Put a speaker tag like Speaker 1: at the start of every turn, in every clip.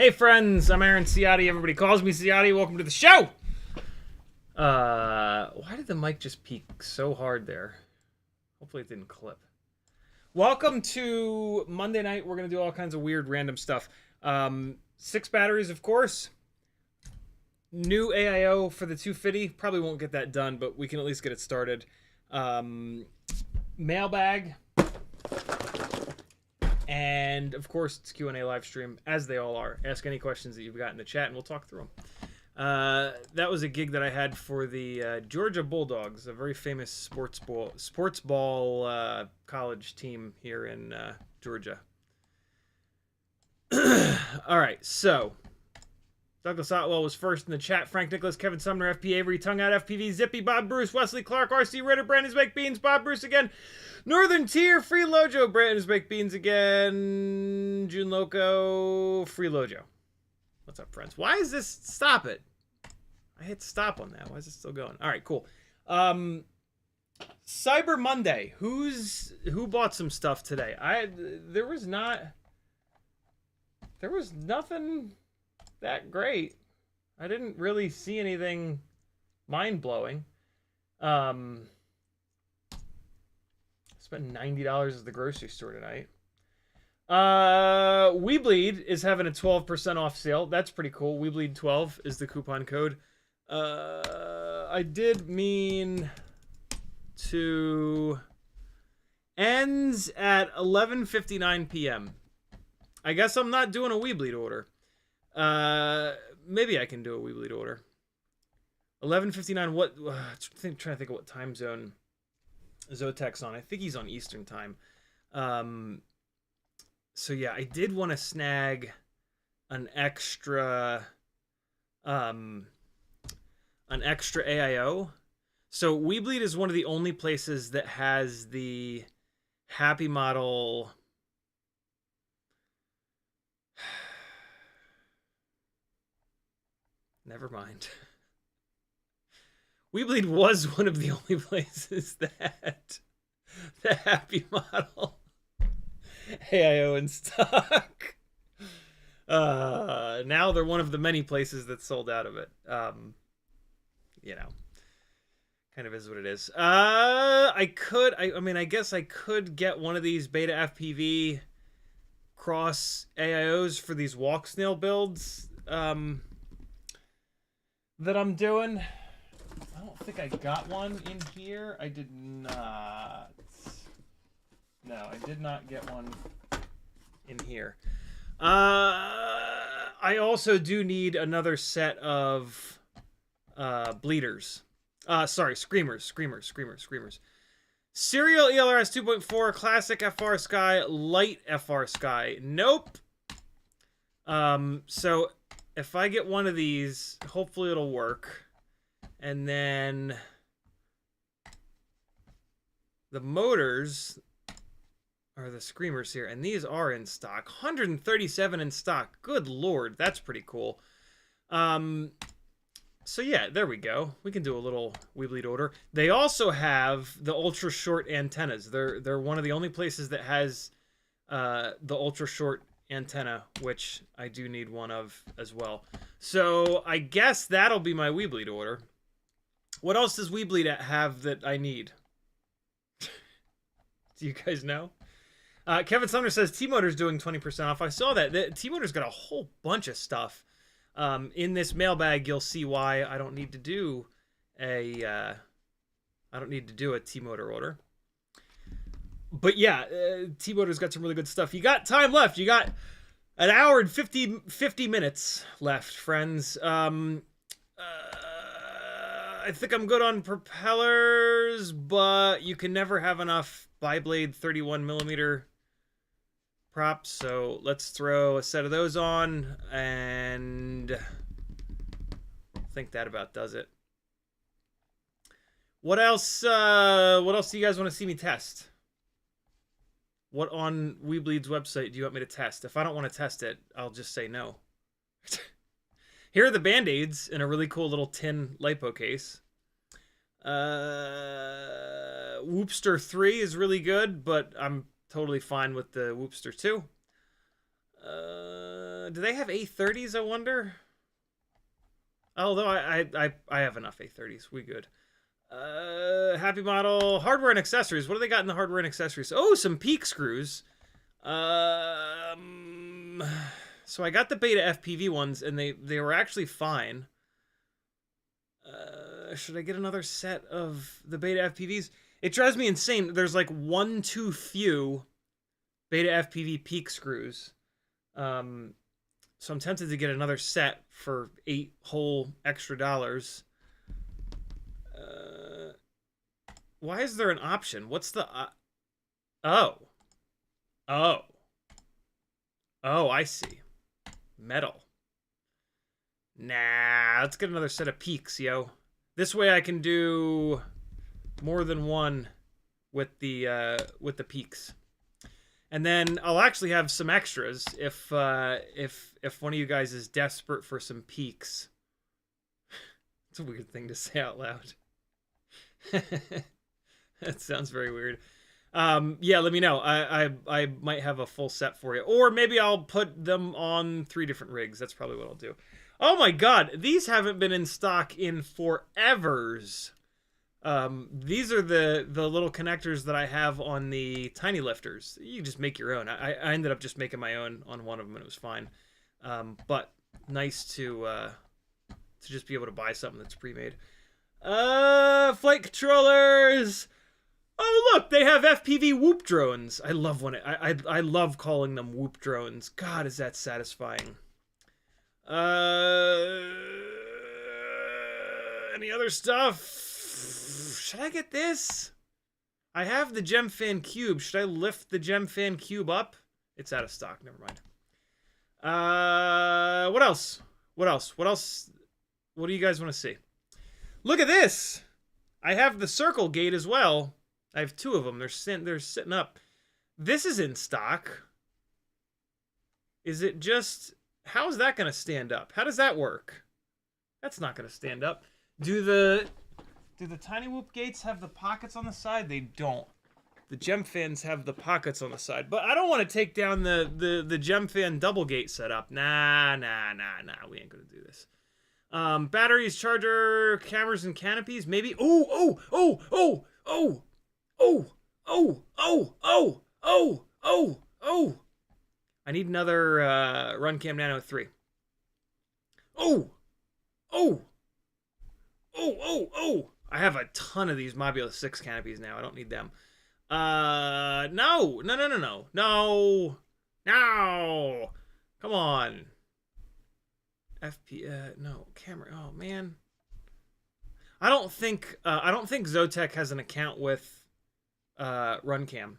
Speaker 1: Hey friends, I'm Aaron Ciotti. Everybody calls me Ciotti. Welcome to the show. Why did the mic just peak so hard there? Hopefully it didn't clip. Welcome to Monday night. We're gonna do all kinds of weird random stuff. 6 batteries, of course. New AIO for the 2Fiddy. Probably won't get that done, but we can at least get it started. Mailbag. And, of course, it's Q&A live stream, as they all are. Ask any questions that you've got in the chat, and we'll talk through them. That was a gig that I had for the Georgia Bulldogs, a very famous sports ball college team here in Georgia. All right, so Douglas Otwell was first in the chat. Frank Nicholas, Kevin Sumner, FP Avery, Tongue Out, FPV, Zippy, Bob Bruce, Wesley Clark, RC Ritter, Brandon's Baked Beans, Bob Bruce again, Northern Tier, Free Lojo, Brandon's Baked Beans again, June Loco, Free Lojo. What's up, friends? Why is this? Stop it. I hit stop on that. Why is it still going? All right, cool. Cyber Monday. Who bought some stuff today? There was nothing that great. I didn't really see anything mind-blowing. Spent $90 at the grocery store tonight. WeBleed is having a 12% off sale. That's pretty cool. WeBleed12 is the coupon code. I did mean to ends at 11:59 p.m. I guess I'm not doing a WeBleed order. Maybe I can do a WeBleed order. 11:59. What? Trying to think of what time zone Zotek's on. I think he's on Eastern time. So yeah, I did want to snag an extra AIO. So WeBleed is one of the only places that has the happy model. Never mind. WeBleed was one of the only places that had the happy model AIO in stock. Now they're one of the many places that sold out of it. You know, kind of is what it is. I guess I could get one of these Betaflight cross AIOs for these walk snail builds that I'm doing. I don't think I got one in here. I did not. No, I did not get one in here. I also do need another set of bleeders. Screamers. Serial ELRS 2.4, Classic FR Sky, Light FR Sky. Nope. So if I get one of these, hopefully it'll work. And then the motors are the screamers here, and these are in stock. 137 in stock. Good lord, that's pretty cool. So yeah, there we go. We can do a little WeBleed order. They also have the ultra short antennas. They're one of the only places that has the ultra short antenna, which I do need one of as well. So I guess that'll be my WeBleed order. What else does WeBleed have that I need? Do you guys know? Kevin Sumner says T-Motor's doing 20% off. I saw that. T-Motor's got a whole bunch of stuff. In this mailbag, you'll see why I don't need to do a T-Motor order. But yeah, T-Motor's got some really good stuff. You got time left. You got an hour and 50 minutes left, friends. I think I'm good on propellers, but you can never have enough Bi-Blade 31mm props, so let's throw a set of those on, and I think that about does it. What else do you guys want to see me test? What on WeBleed's website do you want me to test? If I don't want to test it, I'll just say no. Here are the Band-Aids in a really cool little tin lipo case. Whoopster 3 is really good, but I'm totally fine with the Whoopster 2. Do they have A30s, I wonder? Although I have enough A30s. We good. Happy model. Hardware and accessories. What do they got in the hardware and accessories? Oh, some peak screws. So I got the Beta FPV ones, and they were actually fine. Should I get another set of the Beta FPVs? It drives me insane. There's like one too few Beta FPV peak screws. So I'm tempted to get another set for $8 whole extra. Why is there an option? What's the... Oh, I see. Metal. Nah, let's get another set of peaks, yo. This way I can do more than one with the peaks. And then I'll actually have some extras if one of you guys is desperate for some peaks. It's a weird thing to say out loud. That sounds very weird. Yeah, let me know. I might have a full set for you. Or maybe I'll put them on 3 different rigs. That's probably what I'll do. Oh my god, these haven't been in stock in forevers. These are the little connectors that I have on the tiny lifters. You just make your own. I ended up just making my own on one of them and it was fine. But nice to just be able to buy something that's pre-made. Flight controllers! Oh look, they have FPV whoop drones. I love when I love calling them whoop drones. God, is that satisfying. Any other stuff? Should I get this? I have the Gemfan Cube. Should I lift the Gemfan Cube up? It's out of stock. Never mind. What else? What else? What else? What do you guys want to see? Look at this. I have the circle gate as well. I have 2 of them. They're sitting up. This is in stock. Is it just... How is that going to stand up? How does that work? That's not going to stand up. Do the tiny whoop gates have the pockets on the side? They don't. The Gemfans have the pockets on the side. But I don't want to take down the Gemfan double gate setup. Nah. We ain't going to do this. Batteries, charger, cameras, and canopies. Maybe. Oh. I need another Runcam Nano 3. Oh. I have a ton of these Mobula 6 canopies now. I don't need them. No. Come on. No, camera. Oh, man. I don't think Zotac has an account with Runcam.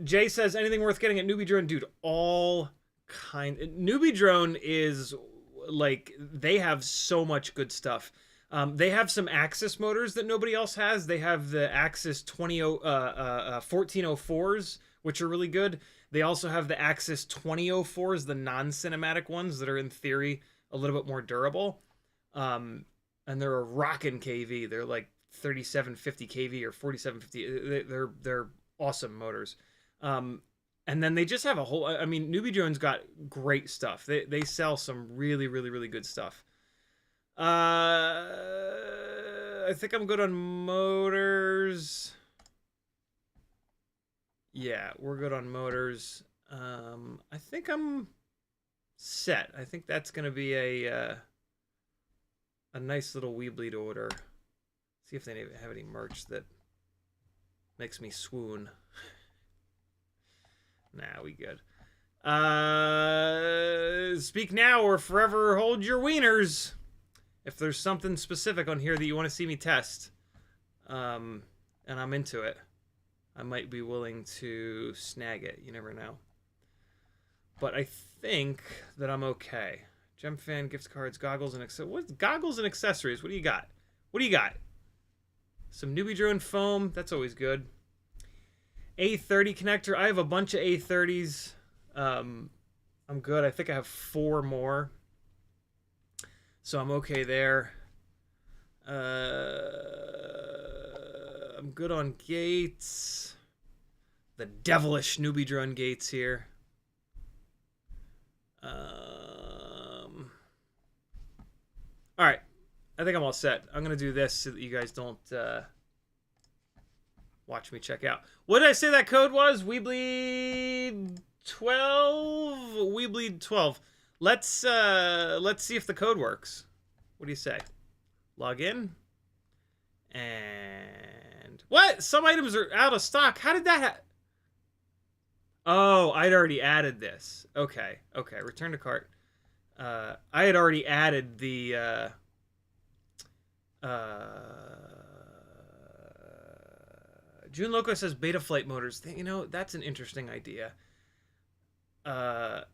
Speaker 1: Jay says, anything worth getting at NewBee Drone? Dude, all kind. NewBee Drone is, like, they have so much good stuff. They have some Axis motors that nobody else has. They have the Axis 1404s, which are really good. They also have the Axis 2004s, the non-cinematic ones that are, in theory, a little bit more durable. And they're a rockin' KV. They're like 3750 KV or 4750. They're awesome motors. And then they just have a whole... I mean, NewBee Drone's got great stuff. They sell some really good stuff. I think I'm good on motors. Yeah, we're good on motors. I think I'm set. I think that's going to be a nice little WeBleed order. See if they have any merch that makes me swoon. Nah, we good. Speak now or forever hold your wieners. If there's something specific on here that you want to see me test, and I'm into it, I might be willing to snag it. You never know. But I think that I'm okay. Gemfan, gift cards, goggles, and goggles and accessories? What do you got? What do you got? Some NewBee Drone foam. That's always good. A30 connector. I have a bunch of A30s. I'm good. I think I have 4 more. So I'm okay there. I'm good on gates. the devilish NewBee drone gates here. All right, I think I'm all set. I'm gonna do this so that you guys don't watch me check out. What did I say that code was? WeBleed 12. WeBleed 12. Let's see if the code works. What do you say? Log in. And what? Some items are out of stock. How did that Oh, I'd already added this. Okay. Okay. Return to cart. I had already added the June Loco says Betaflight motors. You know, that's an interesting idea. Where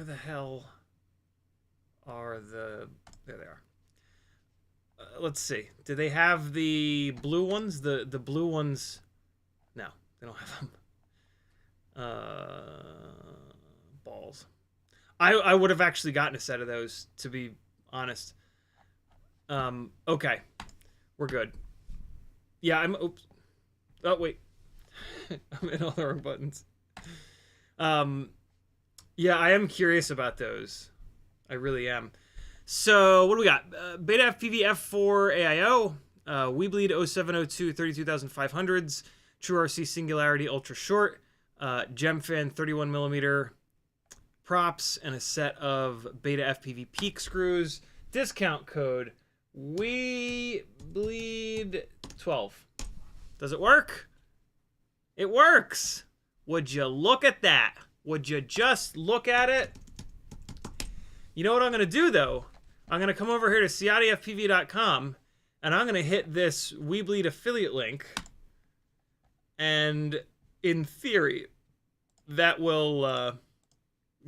Speaker 1: the hell are the... There they are. Let's see. Do they have the blue ones? The blue ones... No, they don't have them. Balls. I would have actually gotten a set of those, to be honest. Okay. We're good. Yeah, oops. Oh, wait. I'm in all the wrong buttons. Yeah, I am curious about those. I really am. So, what do we got? Betaflight F4 AIO, WeBleed 0702 32500s, True RC Singularity Ultra Short, Gemfan 31mm props, and a set of Betaflight peak screws. Discount code WeBleed 12. Does it work? It works! Would you look at that? Would you just look at it? You know what I'm going to do, though? I'm going to come over here to CiottiFPV.com, and I'm going to hit this WeBleed affiliate link. And in theory, that will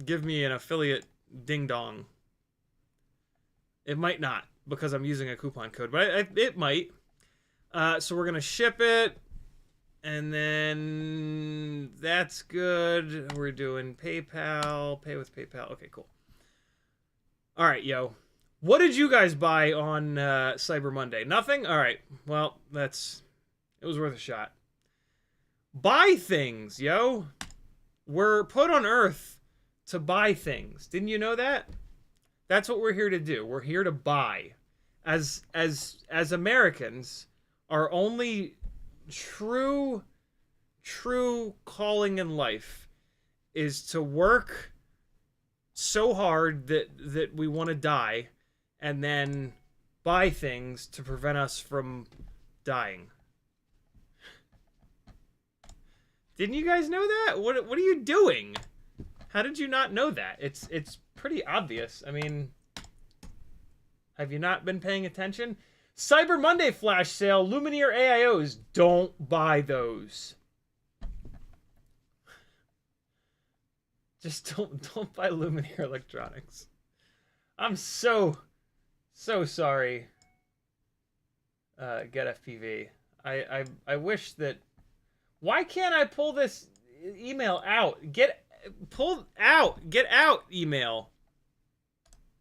Speaker 1: give me an affiliate ding-dong. It might not, because I'm using a coupon code, but it might. So we're going to ship it. And then that's good. We're doing PayPal. Pay with PayPal. Okay, cool. All right, yo. What did you guys buy on Cyber Monday? Nothing? All right. Well, it was worth a shot. Buy things, yo. We're put on Earth to buy things. Didn't you know that? That's what we're here to do. We're here to buy. As Americans, our only true calling in life is to work so hard that we want to die, and then buy things to prevent us from dying. Didn't you guys know that? What are you doing? How did you not know that? It's pretty obvious. I mean, have you not been paying attention? Cyber Monday flash sale, Lumineer AIOs. Don't buy those. Just don't buy Lumineer electronics. I'm so sorry. Get FPV. I wish that. Why can't I pull this email out? Get out email.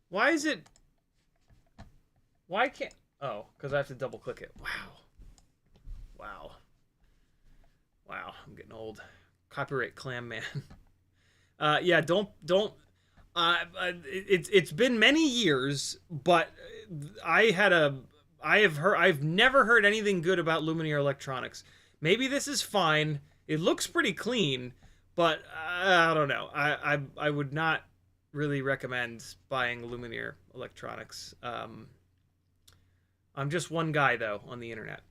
Speaker 1: Why is it? Why can't? Oh, because I have to double click it. Wow. I'm getting old. Copyright clam man. Yeah, don't. It's been many years, but I've never heard anything good about Lumineer electronics. Maybe this is fine. It looks pretty clean, but I don't know. I would not really recommend buying Lumineer electronics. I'm just one guy, though, on the internet.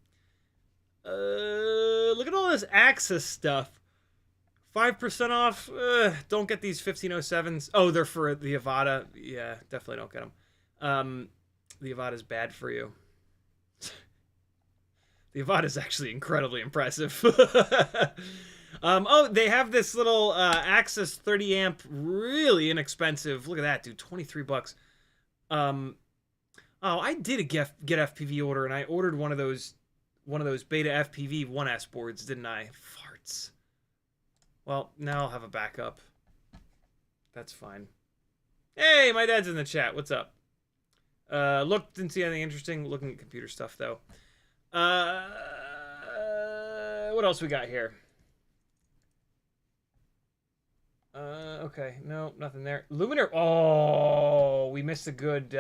Speaker 1: Look at all this Axis stuff. 5% off. Don't get these 1507s. Oh, they're for the Avata. Yeah, definitely don't get them. The Avata's bad for you. The Avata is actually incredibly impressive. Oh, they have this little Axis 30 amp, really inexpensive. Look at that, dude. 23 bucks. Oh, I did a get FPV order, and I ordered one of those Betaflight 1S boards, didn't I? Farts. Well, now I'll have a backup. That's fine. Hey, my dad's in the chat. What's up? Look, didn't see anything interesting. Looking at computer stuff, though. What else we got here? Okay, no, nothing there. Luminar. Oh, we missed a good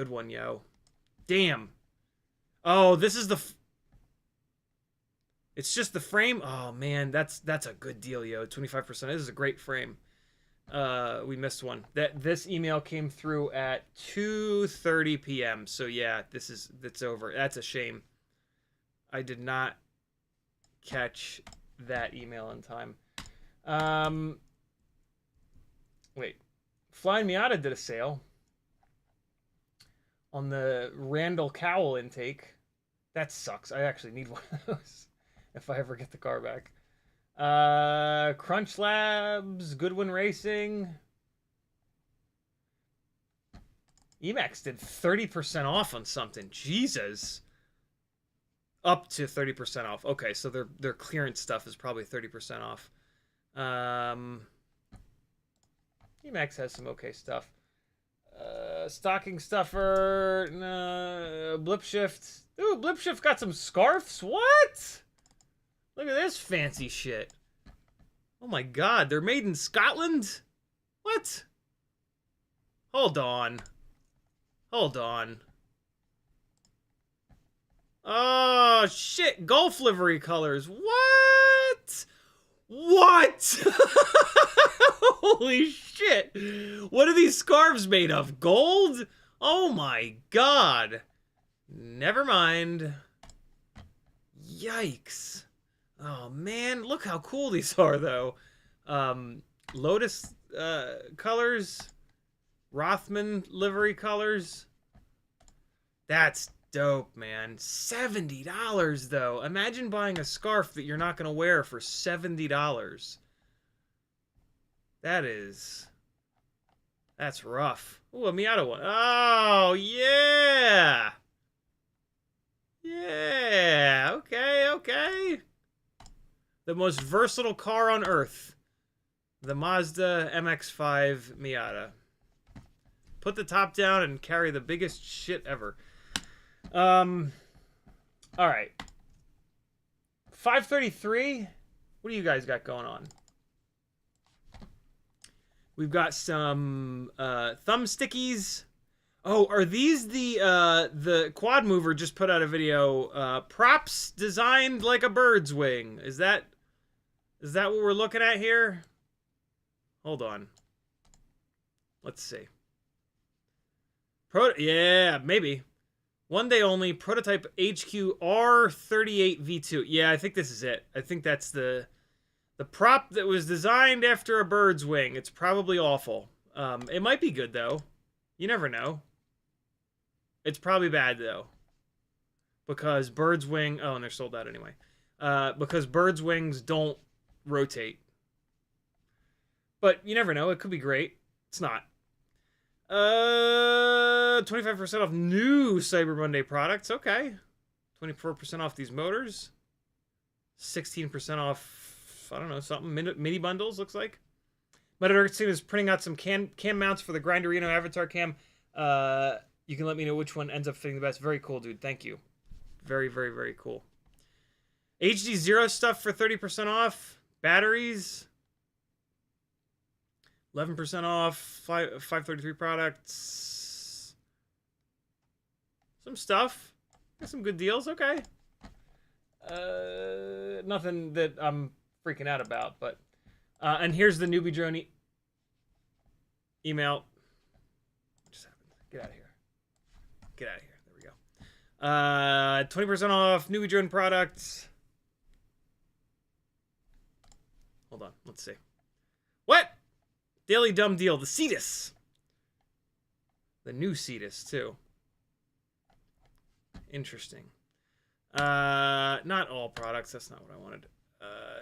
Speaker 1: one, yo. Damn. Oh, this is the. It's just the frame. Oh man, that's a good deal, yo. 25%. This is a great frame. We missed one. This email came through at 2:30 p.m. So yeah, it's over. That's a shame. I did not catch that email in time. Wait. Flying Miata did a sale on the Randall Cowl intake. That sucks. I actually need one of those if I ever get the car back. Crunch Labs, Goodwin Racing. Emacs did 30% off on something. Jesus. Up to 30% off. Okay, so their clearance stuff is probably 30% off. Emacs has some okay stuff. Stocking stuffer, Blip Shift. Ooh, Blip Shift got some scarves. What? Look at this fancy shit. Oh my god, they're made in Scotland? What? Hold on. Hold on. Oh shit, golf livery colors. What? What? Holy shit. What are these scarves made of? Gold? Oh my god. Never mind. Yikes. Oh man, look how cool these are though. Lotus colors. Rothman livery colors. That's dope, man. $70 though. Imagine buying a scarf that you're not going to wear for $70. That's rough. Ooh, a Miata one. Oh, yeah. Yeah. Okay, okay. The most versatile car on earth. The Mazda MX-5 Miata. Put the top down and carry the biggest shit ever. All right. 533. What do you guys got going on? We've got some thumb stickies. Oh, are these the quad mover just put out a video? Props designed like a bird's wing. Is that what we're looking at here? Hold on. Let's see. Yeah, maybe. One day only, prototype HQ R38 V2. Yeah, I think this is it. I think that's the prop that was designed after a bird's wing. It's probably awful. It might be good, though. You never know. It's probably bad, though. Because bird's wing... Oh, and they're sold out anyway. Because bird's wings don't rotate. But you never know. It could be great. It's not. 25% off new Cyber Monday products. Okay. 24% off these motors. 16% off, I don't know, something. Mini bundles, looks like. Meteor65 is printing out some cam mounts for the Grinderino Avatar cam. You can let me know which one ends up fitting the best. Very cool, dude. Thank you. Very, very, very cool. HD Zero stuff for 30% off. Batteries. 11% off, 533 products. Some stuff. Got some good deals, okay. Nothing that I'm freaking out about, but... and here's the NewBee drone email. What just happened? Get out of here. Get out of here. There we go. 20% off NewBee drone products. Hold on, let's see. What? Daily Dumb Deal, the Cetus. The new Cetus, too. Interesting. Not all products, that's not what I wanted.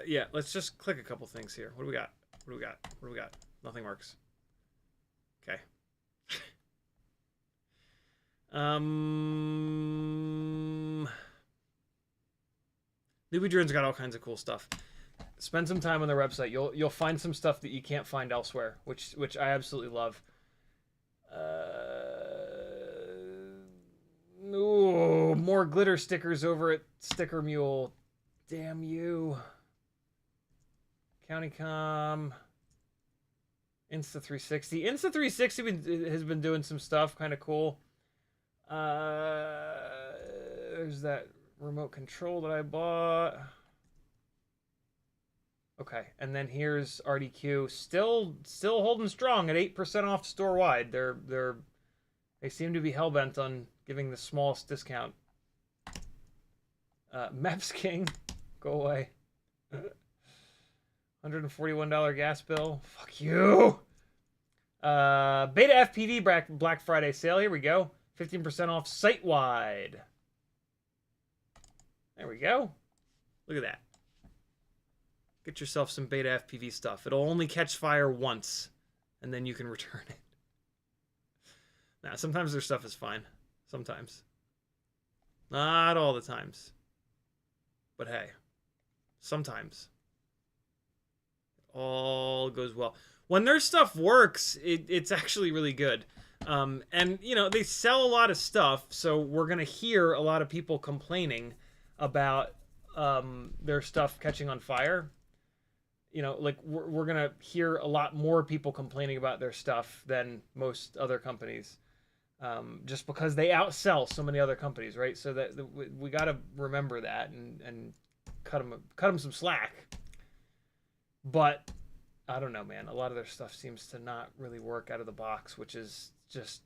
Speaker 1: Yeah, let's just click a couple things here. What do we got? What do we got? What do we got? Nothing works. Okay. NewBee Drone's got all kinds of cool stuff. Spend some time on their website. You'll find some stuff that you can't find elsewhere, which I absolutely love. Ooh, more glitter stickers over at Sticker Mule. Damn you. Countycom. Insta360. Insta360 has been doing some stuff kind of cool. There's that remote control that I bought. Okay, and then here's RDQ, still holding strong at 8% off store wide. They seem to be hellbent on giving the smallest discount. Maps King, go away. $141 gas bill. Fuck you. Betaflight Black Friday sale. Here we go. 15% off site wide. There we go. Look at that. Get yourself some Betaflight stuff. It'll only catch fire once, and then you can return it. Now, sometimes their stuff is fine. Sometimes. Not all the times. But hey, sometimes. It all goes well. When their stuff works, it's actually really good. And, you know, they sell a lot of stuff, so we're going to hear a lot of people complaining about their stuff catching on fire. You know, like, we're going to hear a lot more people complaining about their stuff than most other companies. Just because they outsell so many other companies, right? So that we got to remember that and cut them some slack. But I don't know, man. A lot of their stuff seems to not really work out of the box, which is just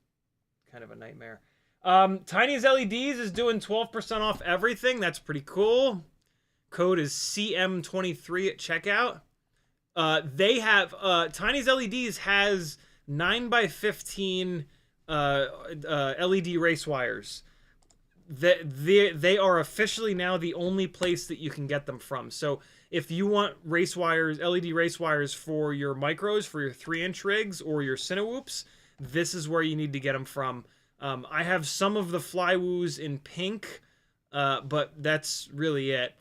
Speaker 1: kind of a nightmare. Tiny's LEDs is doing 12% off everything. That's pretty cool. Code is CM23 at checkout. They have Tiny's LEDs has 9x15 LED race wires. They are officially now the only place that you can get them from. So if you want race wires, LED race wires for your micros, for your 3-inch rigs or your Cinewhoops, this is where you need to get them from. I have some of the Flywoos in pink, but that's really it.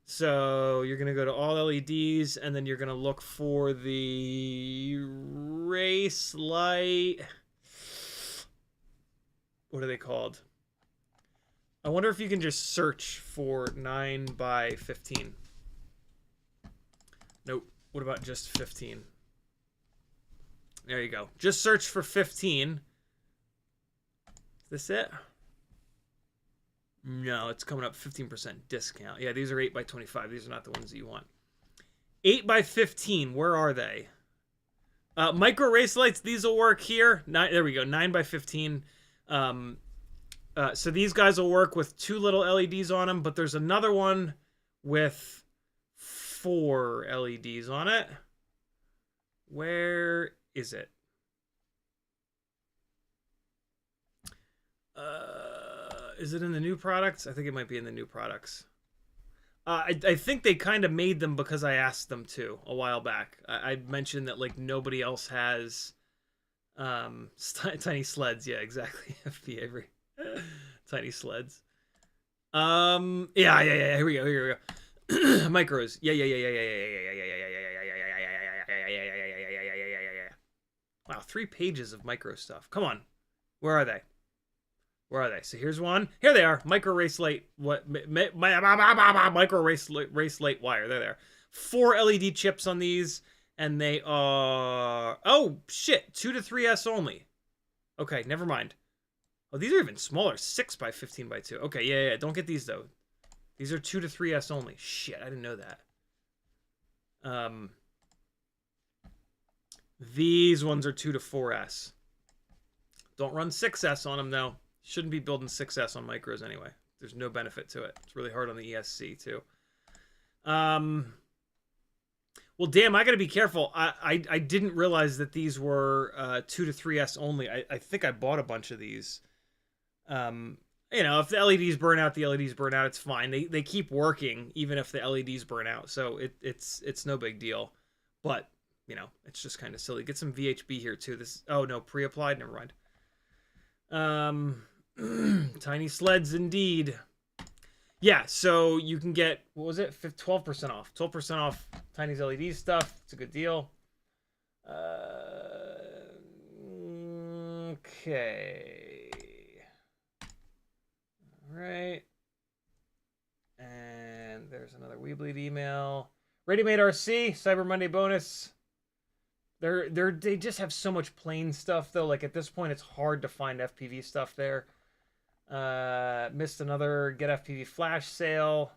Speaker 1: So you're going to go to all LEDs, and then you're going to look for the race light. What are they called? I wonder if you can just search for 9x15. Nope. What about just 15? There you go. Just search for 15. Is this it? No, it's coming up 15% discount. Yeah, these are 8x25. These are not the ones that you want. 8x15. Where are they? Micro race lights. These will work here. There we go. 9x15. So these guys will work with 2 little LEDs on them, but there's another one with 4 LEDs on it. Where is it? Is it in the new products? I think it might be in the new products. I think they kind of made them because I asked them to a while back. I mentioned that like nobody else has tiny sleds. Yeah, exactly. FP Avery. Tiny sleds. Yeah. Here we go. Micros. Yeah. Wow, 3 pages of micro stuff. Come on. Where are they? So here's one. Here they are. Micro race light. Micro race light wire. They're there. 4 LED chips on these, and they are. Oh shit! 2 to 3S only. Okay, never mind. Oh, these are even smaller. 6x15x2. Okay, yeah. Don't get these though. These are 2 to 3S only. Shit, I didn't know that. These ones are 2 to 4S. Don't run 6S on them though. Shouldn't be building 6S on micros anyway. There's no benefit to it. It's really hard on the ESC too. Well, damn, I gotta be careful. I didn't realize that these were 2 to 3S only. I think I bought a bunch of these. You know, if the LEDs burn out, the LEDs burn out. It's fine. They keep working even if the LEDs burn out. So it's no big deal. But you know, it's just kind of silly. Get some VHB here too. Oh no, pre-applied. Never mind. Tiny sleds indeed. Yeah, so you can get, what was it? 12% off. 12% off Tiny's LED stuff. It's a good deal. Okay. All right. And there's another WeBleed email. Ready-made RC, Cyber Monday bonus. They just have so much plain stuff though. Like at this point, it's hard to find FPV stuff there. Missed another Get FPV flash sale,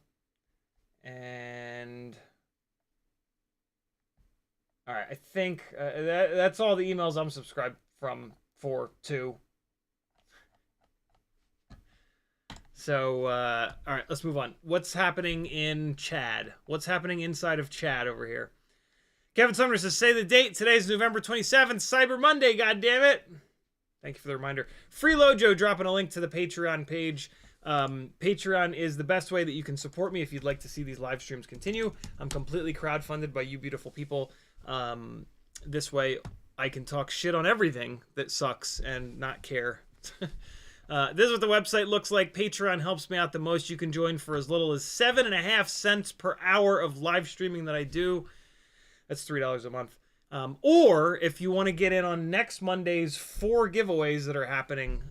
Speaker 1: and all right, I think that's all the emails I'm subscribed to. So, all right, let's move on. What's happening in Chad? What's happening inside of Chad over here? Kevin Sumner says, say the date. Today's November 27th, Cyber Monday, goddammit. Thank you for the reminder. Freelojo dropping a link to the Patreon page. Patreon is the best way that you can support me if you'd like to see these live streams continue. I'm completely crowdfunded by you beautiful people. This way, I can talk shit on everything that sucks and not care. This is what the website looks like. Patreon helps me out the most. You can join for as little as 7.5 cents per hour of live streaming that I do. That's $3 a month. Or if you want to get in on next Monday's 4 giveaways that are happening,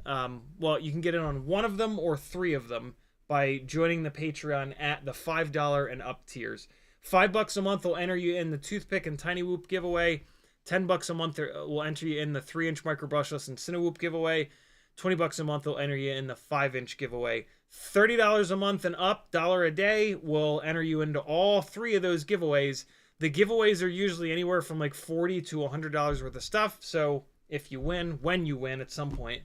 Speaker 1: well, you can get in on one of them or 3 of them by joining the Patreon at the $5 and up tiers. $5 a month will enter you in the Toothpick and Tiny Whoop giveaway. $10 a month will enter you in the 3-inch Micro Brushless and Cinewhoop giveaway. $20 a month will enter you in the 5-inch giveaway. $30 a month and up, $1 a day, will enter you into all 3 of those giveaways. The giveaways are usually anywhere from like $40 to $100 worth of stuff. So if you win, when you win at some point,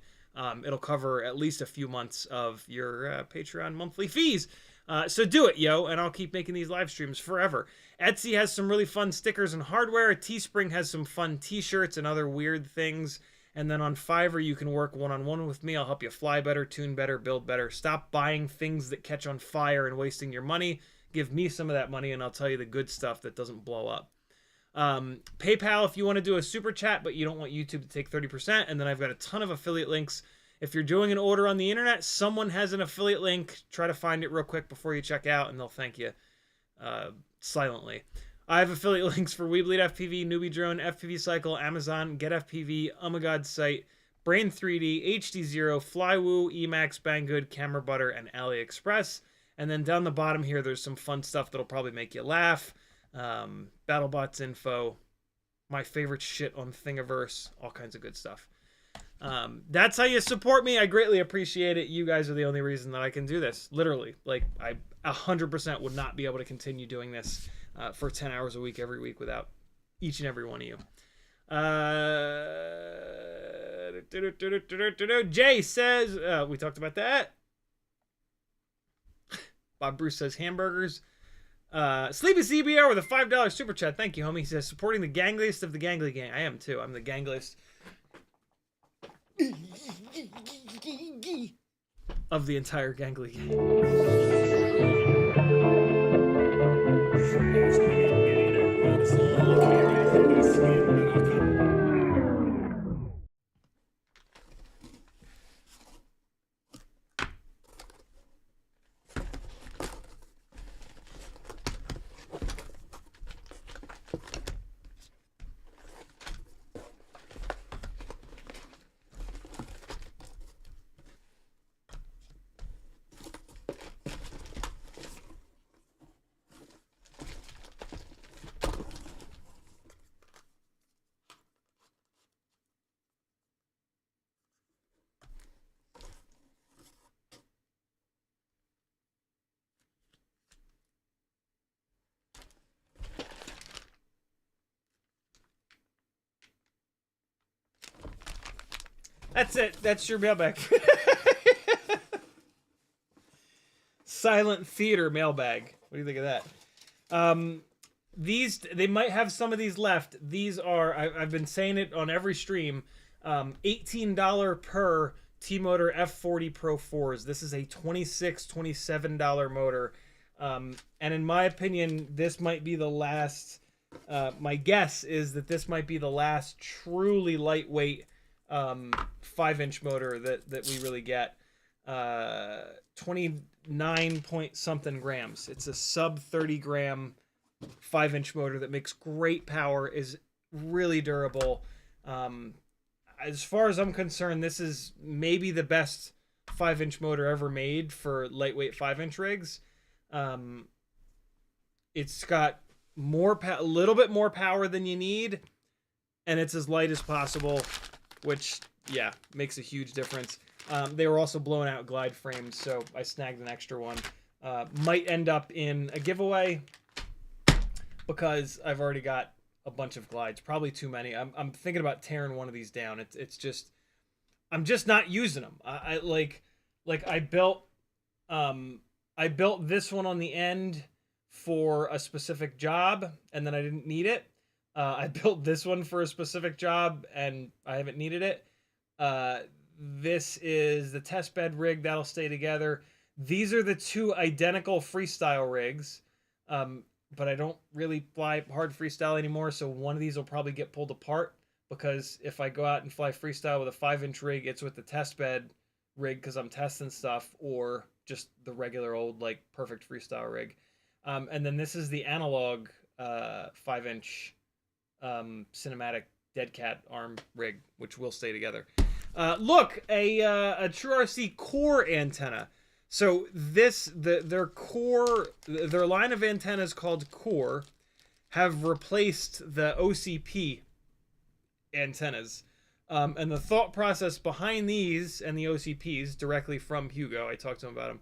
Speaker 1: it'll cover at least a few months of your Patreon monthly fees. So do it, yo, and I'll keep making these live streams forever. Etsy has some really fun stickers and hardware. Teespring has some fun t-shirts and other weird things. And then on Fiverr, you can work one-on-one with me. I'll help you fly better, tune better, build better. Stop buying things that catch on fire and wasting your money. Give me some of that money, and I'll tell you the good stuff that doesn't blow up. PayPal, if you want to do a super chat, but you don't want YouTube to take 30%. And then I've got a ton of affiliate links. If you're doing an order on the internet, someone has an affiliate link. Try to find it real quick before you check out, and they'll thank you silently. I have affiliate links for WeBleed FPV, NewBee Drone, FPV Cycle, Amazon, Get FPV, Oh My God Site, Brain 3D, HD0, Flywoo, Emacs, Banggood, Camera Butter, and AliExpress. And then down the bottom here, there's some fun stuff that'll probably make you laugh. BattleBots info, my favorite shit on Thingiverse, all kinds of good stuff. That's how you support me. I greatly appreciate it. You guys are the only reason that I can do this. Literally, like I 100% would not be able to continue doing this for 10 hours a week every week without each and every one of you. Jay says, we talked about that. Bob Bruce says hamburgers. Sleepy CBR with a $5 super chat. Thank you, homie. He says, supporting the gangliest of the gangly gang. I am too. I'm the gangliest of the entire gangly gang. That's it. That's your mailbag. Silent theater mailbag. What do you think of that? These, they might have some of these left. These are, I've been saying it on every stream, $18 per T-Motor F40 Pro 4s. This is a $26, $27 motor. And in my opinion, this might be the last, my guess is that this might be the last truly lightweight 5-inch motor that we really get. 29 point something grams. It's a sub 30 gram 5-inch motor that makes great power, is really durable. As far as I'm concerned, this is maybe the best 5-inch motor ever made for lightweight 5-inch rigs. It's got a little bit more power than you need, and it's as light as possible, which, yeah, makes a huge difference. They were also blowing out glide frames, so I snagged an extra one. Might end up in a giveaway because I've already got a bunch of glides, probably too many. I'm thinking about tearing one of these down. It's just, I'm just not using them. I built this one on the end for a specific job, and then I didn't need it. I built this one for a specific job, and I haven't needed it. This is the test bed rig that'll stay together. These are the two identical freestyle rigs, but I don't really fly hard freestyle anymore, so one of these will probably get pulled apart, because if I go out and fly freestyle with a 5-inch rig, it's with the test bed rig because I'm testing stuff, or just the regular old, like, perfect freestyle rig. And then this is the analog 5-inch cinematic dead cat arm rig, which will stay together. Look, a True RC core antenna. So their line of antennas called core have replaced the OCP antennas. And the thought process behind these and the OCPs, directly from Hugo, I talked to him about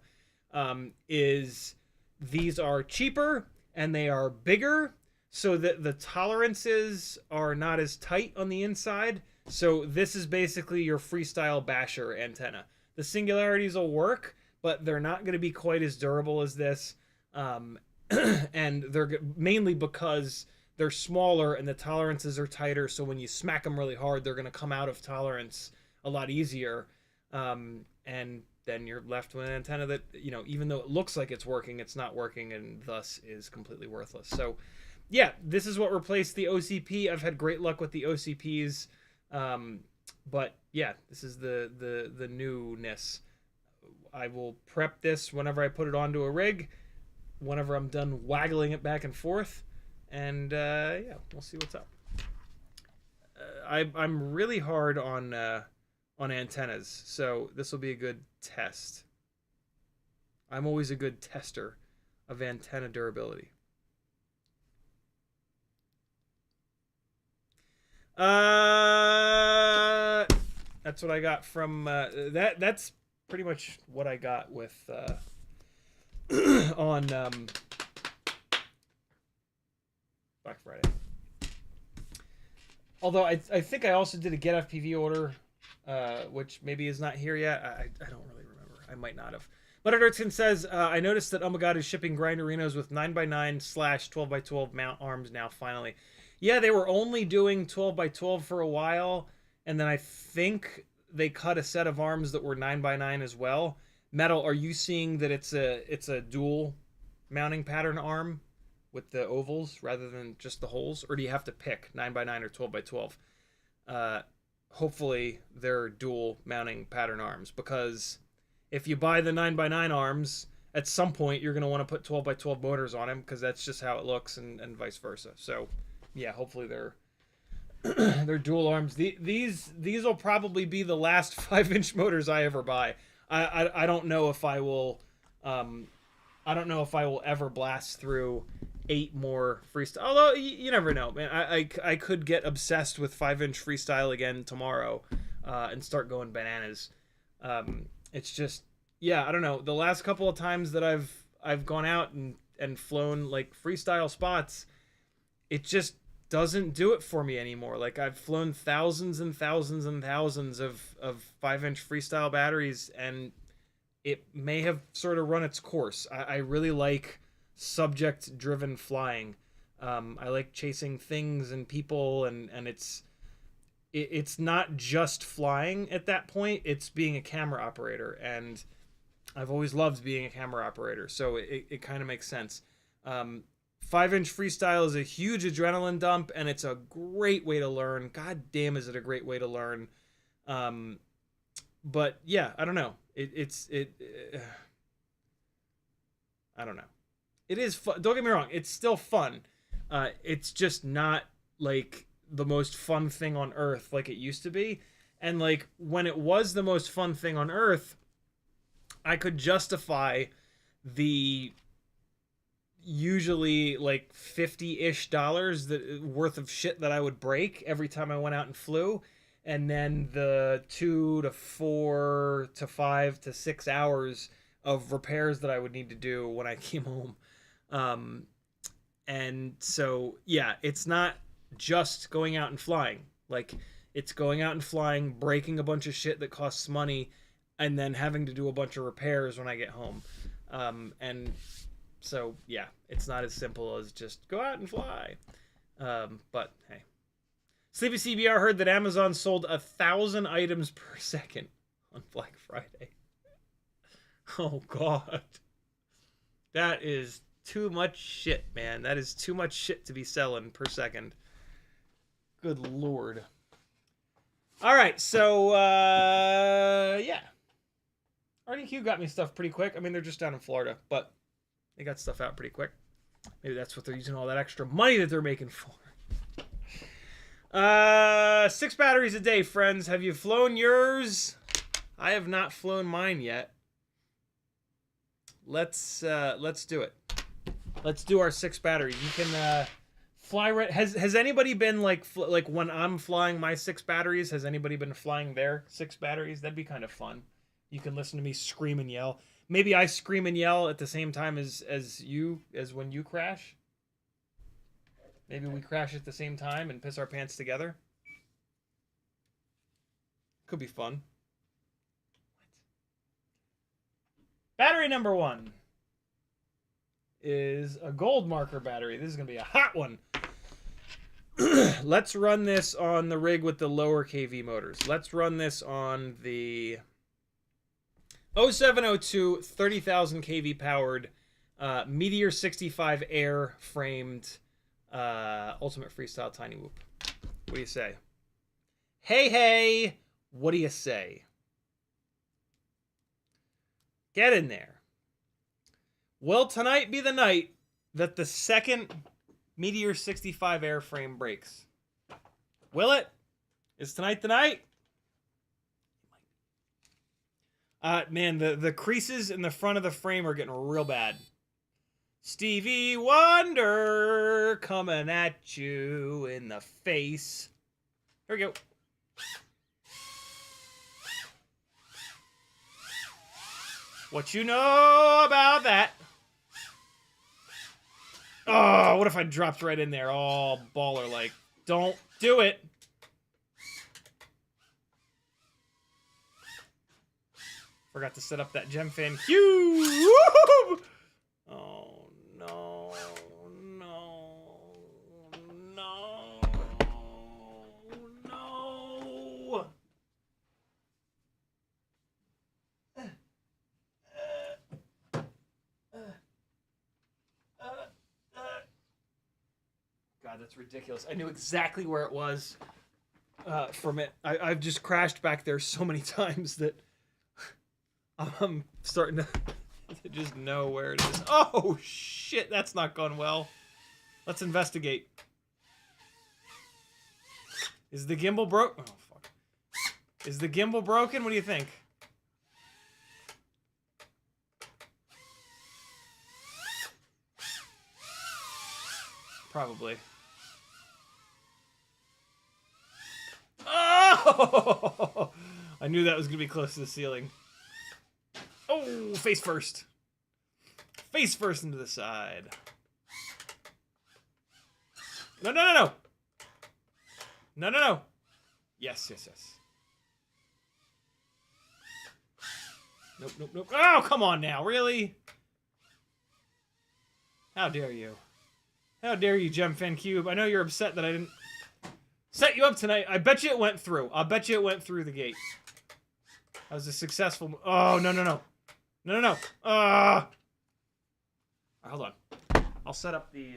Speaker 1: them, is these are cheaper and they are bigger, so that the tolerances are not as tight on the inside. So this is basically your freestyle basher antenna. The singularities will work, but they're not going to be quite as durable as this. And they're mainly because they're smaller and the tolerances are tighter, so when you smack them really hard, they're going to come out of tolerance a lot easier. And then you're left with an antenna that, you know, even though it looks like it's working, it's not working, and thus is completely worthless. So yeah, this is what replaced the OCP. I've had great luck with the OCPs. But yeah, this is the newness. I will prep this whenever I put it onto a rig, whenever I'm done waggling it back and forth, and yeah, we'll see what's up. I'm really hard on antennas, so this will be a good test. I'm always a good tester of antenna durability. That's what I got from that's pretty much what I got with on Black Friday. Although I think I also did a Get FPV order, which maybe is not here yet. I don't really remember. I might not have. But Ertzkin says, I noticed that Oh My God is shipping Grinderinos with 9x9/12x12 mount arms now, finally. Yeah, they were only doing 12x12 for a while, and then I think they cut a set of arms that were 9x9 as well. Metal, are you seeing that it's a dual mounting pattern arm with the ovals rather than just the holes, or do you have to pick 9x9 or 12x12? Hopefully they're dual mounting pattern arms, because if you buy the 9x9 arms, at some point you're going to want to put 12x12 motors on them, because that's just how it looks, and vice versa. So yeah, hopefully they're they're dual arms. These will probably be the last 5-inch motors I ever buy. I don't know if I will I don't know if I will ever blast through 8 more freestyle. Although you never know, man. I could get obsessed with 5-inch freestyle again tomorrow and start going bananas. It's just, yeah, I don't know. The last couple of times that I've gone out and flown like freestyle spots, it just doesn't do it for me anymore. Like, I've flown thousands and thousands and thousands of 5-inch freestyle batteries, and it may have sort of run its course. I really like subject driven flying. I like chasing things and people, and it's not just flying at that point, it's being a camera operator, and I've always loved being a camera operator, so it kind of makes sense. 5-inch freestyle is a huge adrenaline dump, and it's a great way to learn. God damn, is it a great way to learn. But yeah, I don't know. I don't know. It is fun. Don't get me wrong. It's still fun. It's just not like the most fun thing on earth like it used to be. And like when it was the most fun thing on earth, I could justify the usually like $50-ish worth of shit that I would break every time I went out and flew. And then the 2 to 4 to 5 to 6 hours of repairs that I would need to do when I came home. And so, yeah, it's not just going out and flying. Like, it's going out and flying, breaking a bunch of shit that costs money, and then having to do a bunch of repairs when I get home. And so, yeah, it's not as simple as just go out and fly. But, hey. Sleepy CBR heard that Amazon sold 1,000 items per second on Black Friday. Oh, God. That is too much shit, man. That is too much shit to be selling per second. Good Lord. All right, so, yeah. RDQ got me stuff pretty quick. I mean, they're just down in Florida, but they got stuff out pretty quick. Maybe that's what they're using all that extra money that they're making for. 6 batteries a day, friends. Have you flown yours? I have not flown mine yet. Let's do it. Let's do our 6 batteries. You can fly right. Has anybody been like when I'm flying my 6 batteries? Has anybody been flying their 6 batteries? That'd be kind of fun. You can listen to me scream and yell. Maybe I scream and yell at the same time as when you crash. Maybe we crash at the same time and piss our pants together. Could be fun. Battery number 1 is a gold marker battery. This is going to be a hot one. Let's run this on the rig with the lower KV motors. Let's run this on the 0702 30,000 kV powered Meteor65 Air framed Ultimate Freestyle Tiny Whoop. What do you say? Hey, what do you say? Get in there. Will tonight be the night that the second Meteor65 airframe breaks? Will it? Is tonight the night? Man, the creases in the front of the frame are getting real bad. Stevie Wonder coming at you in the face. Here we go. What you know about that? Oh, what if I dropped right in there? Oh, baller like. Don't do it. Forgot to set up that gem fan cube. Oh, no. No. No. No. God, that's ridiculous. I knew exactly where it was from it. I've just crashed back there so many times that I'm starting to just know where it is. Oh, shit, that's not going well. Let's investigate. Is the gimbal broke? Oh, fuck. Is the gimbal broken? What do you think? Probably. Oh! I knew that was going to be close to the ceiling. Oh, face first. Face first into the side. No, no, no, no. No, no, no. Yes, yes, yes. Nope, nope, nope. Oh, come on now. Really? How dare you? How dare you, Gem Fan Cube? I know you're upset that I didn't set you up tonight. I bet you it went through. I'll bet you it went through the gate. That was a successful... Oh, no, no, no. No, no, no. Right, hold on. I'll set up the...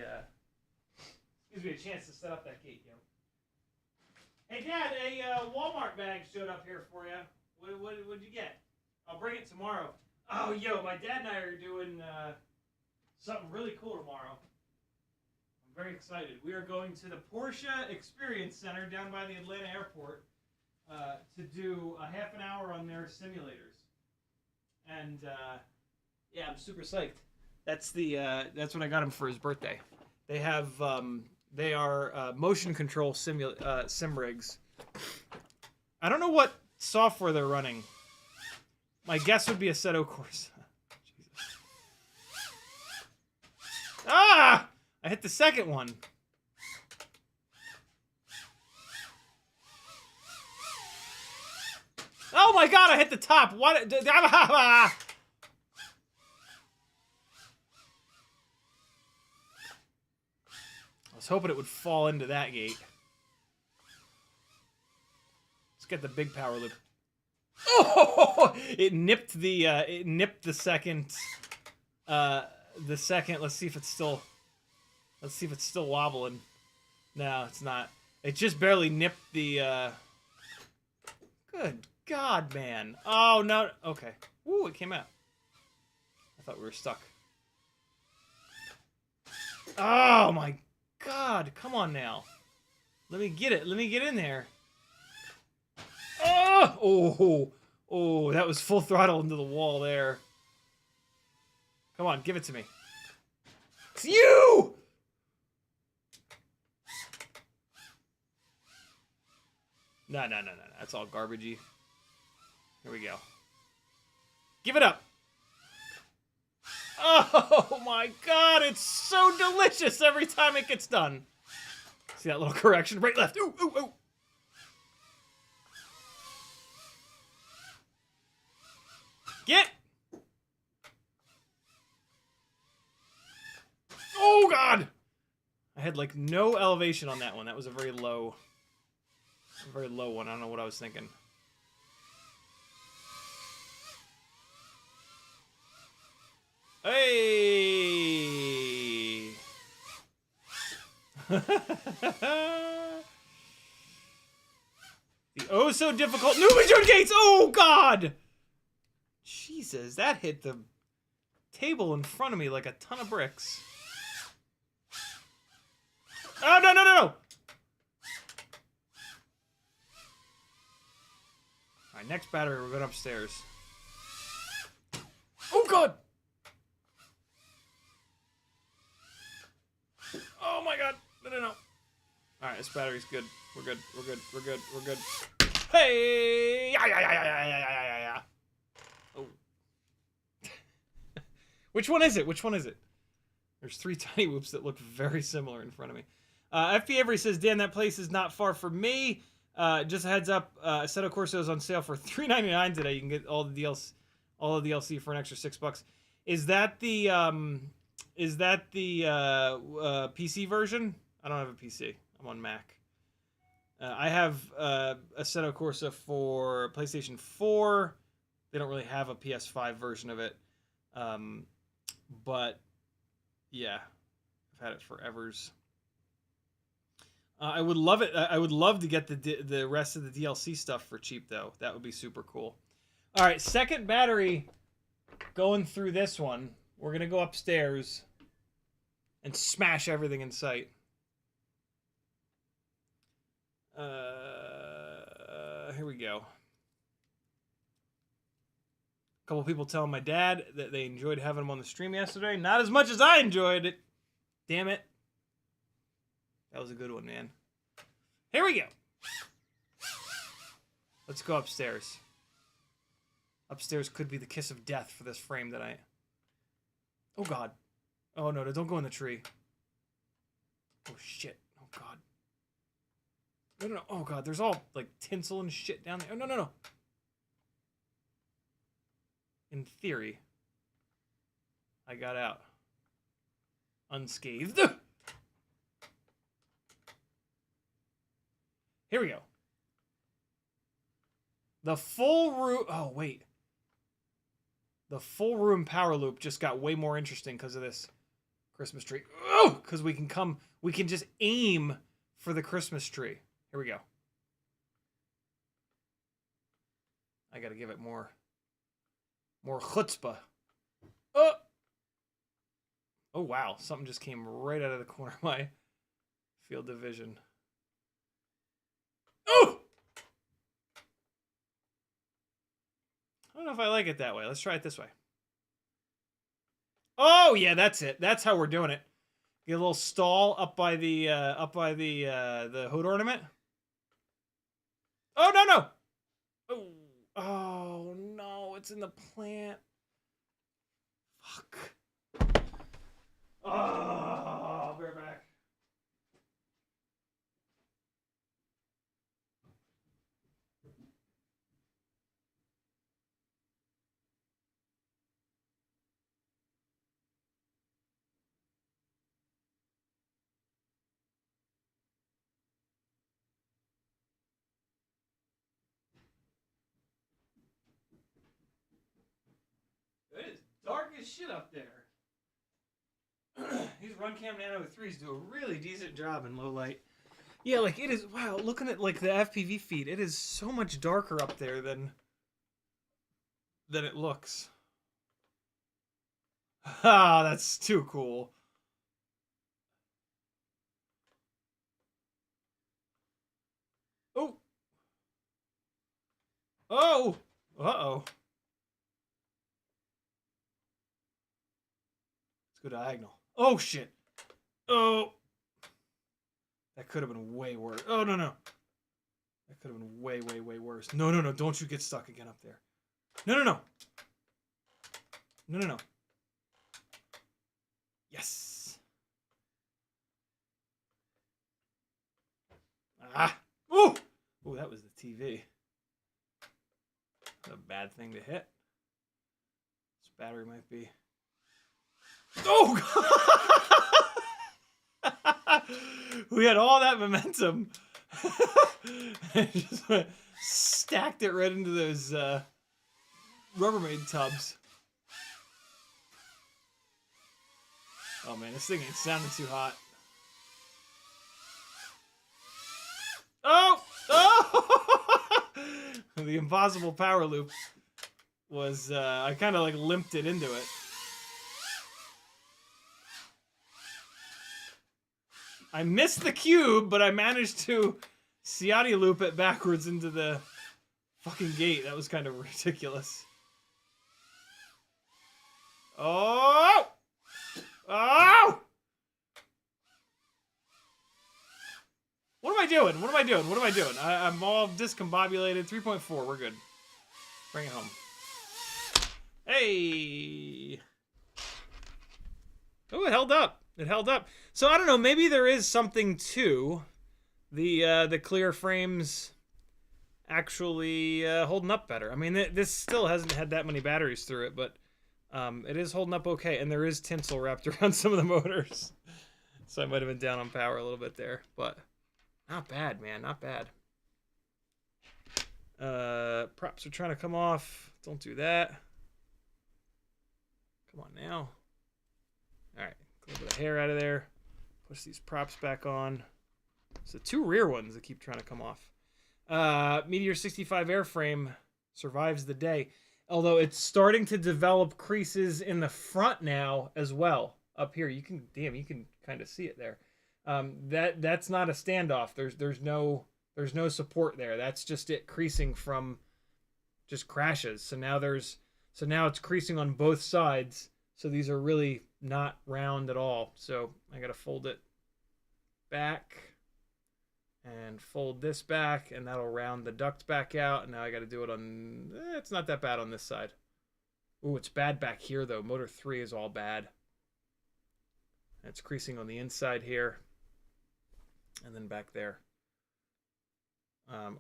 Speaker 1: Gives me a chance to set up that gate, yo. Hey, Dad, a Walmart bag showed up here for you. What'd you get? I'll bring it tomorrow. Oh, yo, my dad and I are doing something really cool tomorrow. I'm very excited. We are going to the Porsche Experience Center down by the Atlanta airport to do a half an hour on their simulators. And, yeah, I'm super psyched. That's what I got him for his birthday. They have they are motion control sim rigs. I don't know what software they're running. My guess would be Assetto Corsa. Jesus. Ah! I hit the second one. Oh my god, I hit the top. What? I was hoping it would fall into that gate. Let's get the big power loop. Oh! It nipped the second. The second. Let's see if it's still wobbling. No, it's not. It just barely nipped the. Good God, man. Oh no. Okay. Ooh, it came out. I thought we were stuck. Oh my God! Come on now. Let me get it. Let me get in there. Oh! Oh! Oh! That was full throttle into the wall there. Come on, give it to me. It's you! No. That's all garbagey. Here we go. Give it up. Oh my God, it's so delicious every time it gets done. See that little correction? Right, left. Ooh, ooh, ooh. Get! Oh God! I had like no elevation on that one. That was a very low one. I don't know what I was thinking. Hey! The oh so difficult NewBee gates! Oh God! Jesus, that hit the table in front of me like a ton of bricks. Oh, no! Alright, next battery, we're going upstairs. Oh, God! Oh, my God! No. Alright, this battery's good. We're good. Hey! Yeah. Oh. Which one is it? There's 3 tiny whoops that look very similar in front of me. FP Avery says, Dan, that place is not far from me. Just a heads up, Assetto Corsa is on sale for $3.99 today. You can get all the DLC for an extra $6. Is that the PC version? I don't have a PC. I'm on Mac. I have Assetto Corsa for PlayStation 4. They don't really have a PS5 version of it. But yeah, I've had it forevers. I would love it. I would love to get the rest of the DLC stuff for cheap, though. That would be super cool. All right, second battery going through this one. We're going to go upstairs and smash everything in sight. Here we go. A couple people telling my dad that they enjoyed having him on the stream yesterday. Not as much as I enjoyed it. Damn it. That was a good one, man. Here we go. Let's go upstairs. Upstairs could be the kiss of death for this frame that I... Oh, God. Oh, no, don't go in the tree. Oh, shit. Oh, God. No. Oh, God, there's all, like, tinsel and shit down there. Oh, no. In theory, I got out unscathed. Here we go. The full room... Oh, wait. The full room power loop just got way more interesting because of this Christmas tree. Oh! Because we can just aim for the Christmas tree. Here we go. I gotta give it more chutzpah. Oh! Oh, wow. Something just came right out of the corner of my field of vision. Oh! I don't know if I like it that way. Let's try it this way. Oh yeah, that's it. That's how we're doing it. Get a little stall up by the hood ornament. Oh no! Oh, oh no! It's in the plant. Fuck. Oh, I'll be right back. It is dark as shit up there. These Runcam Nano 3s do a really decent job in low light. Yeah, like it is. Wow, looking at like the FPV feed, it is so much darker up there than it looks. Ah, that's too cool. Oh. Oh. Uh-oh. Let's go diagonal. Oh, shit. Oh. That could have been way worse. Oh, no. That could have been way, way, way worse. No. Don't you get stuck again up there. No. No. Yes. Ah. Ooh. Ooh, that was the TV. That's a bad thing to hit. This battery might be... Oh! We had all that momentum. And just went, stacked it right into those Rubbermaid tubs. Oh man, this thing ain't sounding too hot. Oh! The impossible power loop was, I kind of like limped it into it. I missed the cube, but I managed to Ciotti loop it backwards into the fucking gate. That was kind of ridiculous. Oh! Oh! What am I doing? I'm all discombobulated. 3.4, we're good. Bring it home. Hey! Oh, it held up. So I don't know, maybe there is something to the clear frames actually holding up better. I mean, this still hasn't had that many batteries through it, but it is holding up okay, and there is tinsel wrapped around some of the motors. So I might have been down on power a little bit there, but not bad, man, not bad. Props are trying to come off. Don't do that. Come on now. All right, a little bit of hair out of there. Push these props back on. So 2 rear ones that keep trying to come off. Meteor65 Air frame survives the day, although it's starting to develop creases in the front now as well. Up here, you can kind of see it there. That's not a standoff. There's no support there. That's just it creasing from just crashes. So now it's creasing on both sides. So these are really not round at all. So I gotta fold it back and fold this back, and that'll round the duct back out. And now I gotta do it on, it's not that bad on this side. Ooh, it's bad back here though. Motor 3 is all bad. It's creasing on the inside here. And then back there.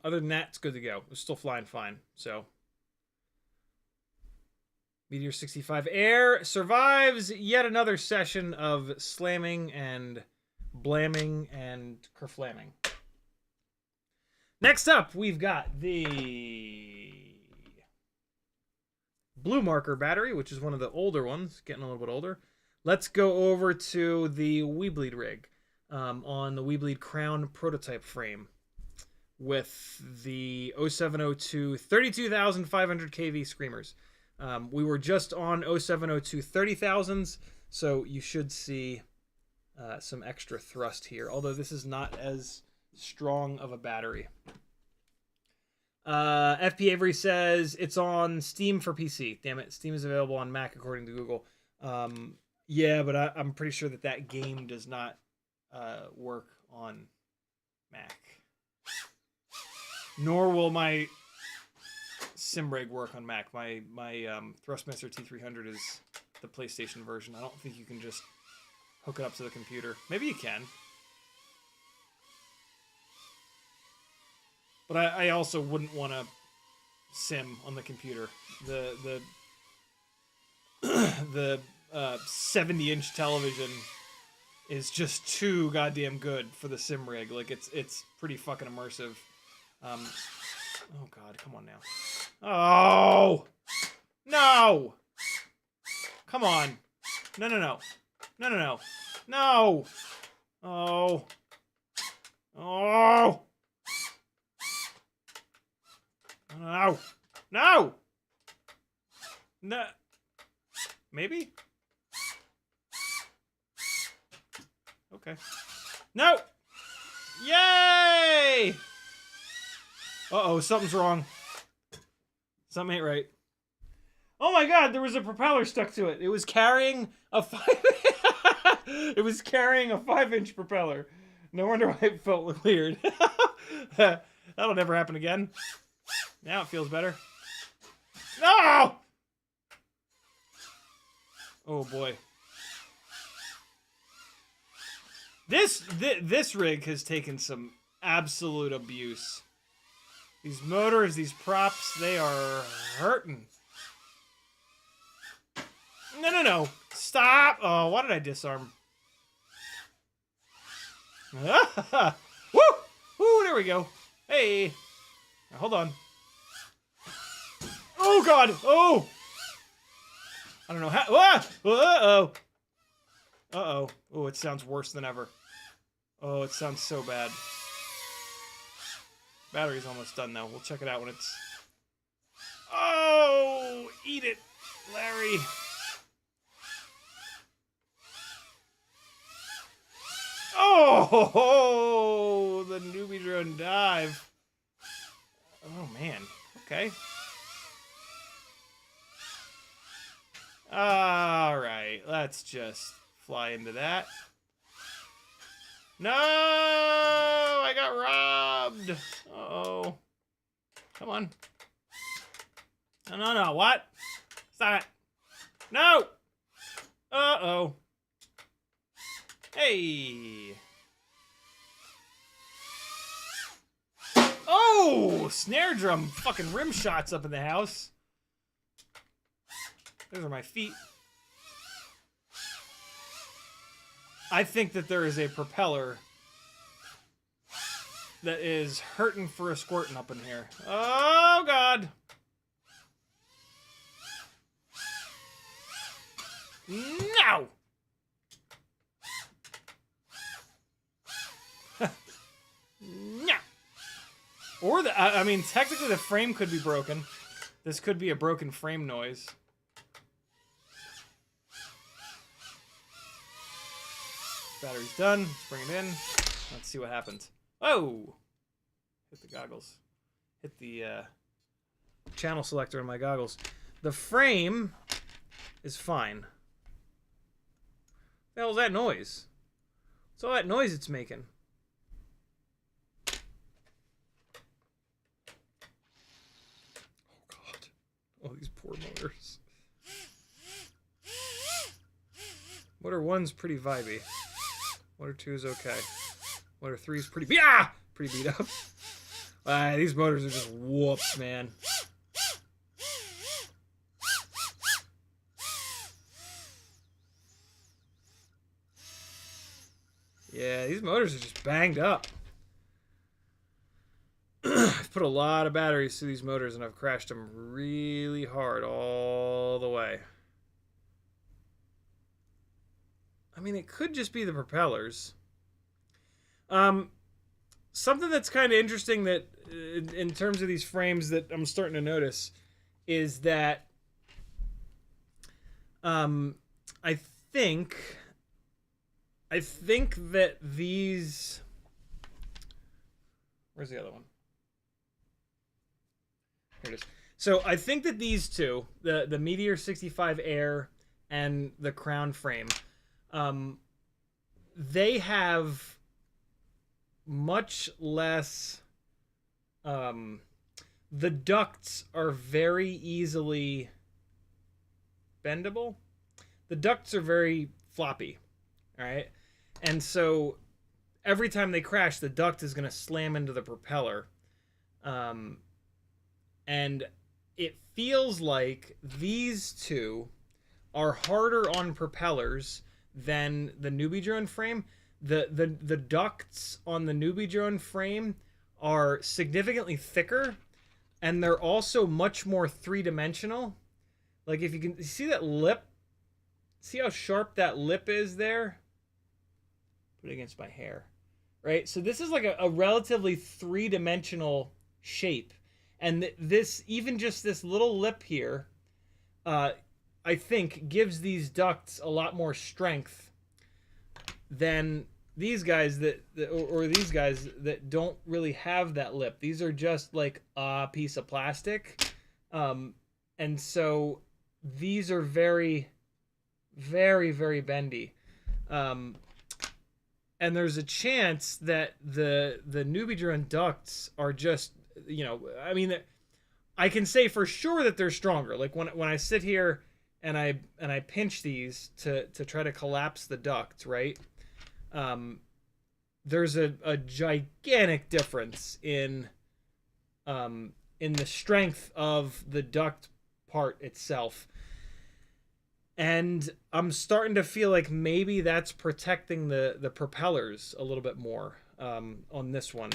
Speaker 1: Other than that, it's good to go. It's still flying fine. So Meteor65 Air survives yet another session of slamming and blamming and kerflamming. Next up, we've got the blue marker battery, which is one of the older ones, getting a little bit older. Let's go over to the WeBleed rig on the WeBleed Crown prototype frame with the 0702 32,500 kV screamers. We were just on 0702 30,000s, so you should see some extra thrust here, although this is not as strong of a battery. FP Avery says it's on Steam for PC. Damn it, Steam is available on Mac according to Google. Yeah, but I'm pretty sure that that game does not work on Mac. Nor will my SimRig work on Mac. My Thrustmaster T300 is the PlayStation version. I don't think you can just hook it up to the computer. Maybe you can. But I also wouldn't want to sim on the computer. The 70-inch television is just too goddamn good for the sim rig. Like it's pretty fucking immersive. Oh god, come on now. Oh no! Come on! No! No! Oh! Oh! No! No! No! Maybe? Okay. No! Yay! Uh-oh, something's wrong. Something ain't right. Oh my god, there was a propeller stuck to it. It was carrying a 5-inch propeller. No wonder why it felt weird. That'll never happen again. Now it feels better. No! Oh boy. This rig has taken some absolute abuse. These motors, these props, they are hurting. No. Stop! Oh, why did I disarm? Woo! Woo, there we go. Hey. Now, hold on. Oh, God! Oh! I don't know how... Ah! Uh-oh! Uh-oh. Oh, it sounds worse than ever. Oh, it sounds so bad. Battery's almost done, though. We'll check it out when it's... Oh! Eat it, Larry! Oh! The NewBee drone dive. Oh, man. Okay. Alright, let's just fly into that. No! I got robbed! Uh-oh. Come on. No, what? Stop it. No! Uh-oh. Hey! Oh! Snare drum fucking rim shots up in the house. Those are my feet. I think that there is a propeller that is hurting for a squirting up in here. Oh, God. No! No! Or I mean, technically the frame could be broken. This could be a broken frame noise. Battery's done. Let's bring it in. Let's see what happens. Oh! Hit the goggles. Hit the channel selector in my goggles. The frame is fine. What the hell is that noise? What's all that noise it's making? Oh, God. Oh, these poor motors. Motor 1's pretty vibey. Motor 2 is okay. Motor 3 is pretty beat up. These motors are just whoops, man. Yeah, these motors are just banged up. I've put a lot of batteries through these motors and I've crashed them really hard all the way. I mean, it could just be the propellers. Something that's kind of interesting that, in terms of these frames, that I'm starting to notice is that I think that these... Where's the other one? Here it is. So I think that these two, the Meteor65 Air and the crown frame, they have much less, the ducts are very easily bendable. The ducts are very floppy, all right? And so every time they crash, the duct is going to slam into the propeller. And it feels like these two are harder on propellers than the NewBee drone frame. The ducts on the NewBee drone frame are significantly thicker, and they're also much more three-dimensional. Like, if you can see that lip, see how sharp that lip is there? Put it against my hair, right? So this is like a relatively three-dimensional shape, and this, even just this little lip here, I think gives these ducts a lot more strength than these guys or these guys that don't really have that lip. These are just like a piece of plastic, and so these are very, very, very bendy. And there's a chance that the NewBee drone ducts are just, you know, I mean, I can say for sure that they're stronger. Like when I sit here and I pinch these to try to collapse the duct, right? There's a gigantic difference in the strength of the duct part itself. And I'm starting to feel like maybe that's protecting the propellers a little bit more on this one.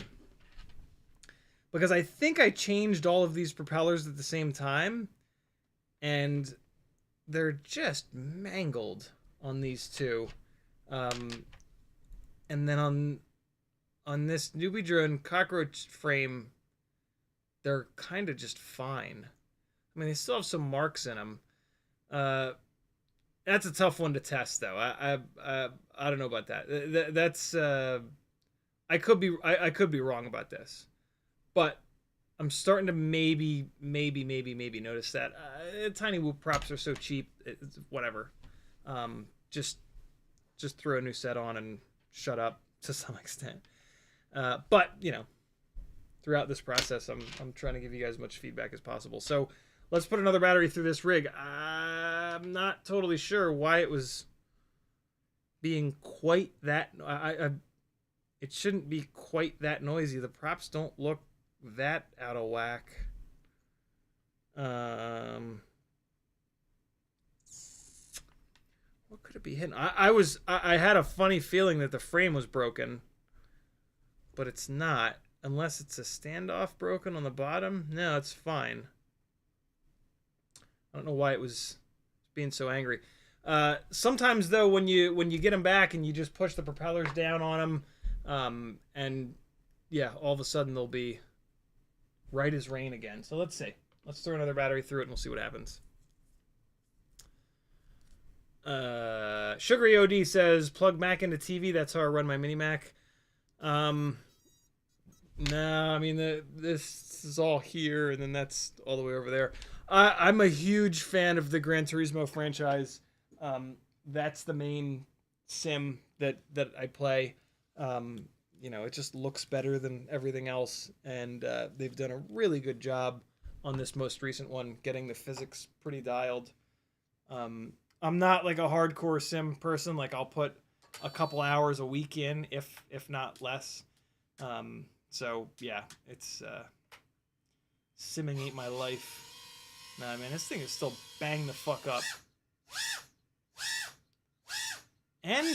Speaker 1: Because I think I changed all of these propellers at the same time, and they're just mangled on these two. And then on this NewBee drone Cockroach frame, they're kind of just fine. I mean, they still have some marks in them. That's a tough one to test, though. I don't know about that. That's I could be wrong about this, but I'm starting to maybe notice that tiny whoop props are so cheap. It's whatever. Just throw a new set on and shut up to some extent. But you know, throughout this process, I'm trying to give you guys as much feedback as possible. So let's put another battery through this rig. I'm not totally sure why it was being quite that. It shouldn't be quite that noisy. The props don't look that out of whack. What could it be hitting? I had a funny feeling that the frame was broken, but it's not, unless it's a standoff broken on the bottom. No, it's fine. I don't know why it was being so angry. Sometimes though, when you get them back and you just push the propellers down on them, and yeah, all of a sudden they'll be right as rain again. So let's see. Let's throw another battery through it and we'll see what happens. Sugary OD says plug Mac into TV. That's how I run my mini Mac. No, I mean this is all here, and then that's all the way over there. I'm a huge fan of the Gran Turismo franchise. That's the main sim that I play. You know, it just looks better than everything else, and they've done a really good job on this most recent one, getting the physics pretty dialed. I'm not like a hardcore sim person. Like, I'll put a couple hours a week in, if not less. So yeah, it's simming ain't my life. Nah, man, this thing is still bang the fuck up. And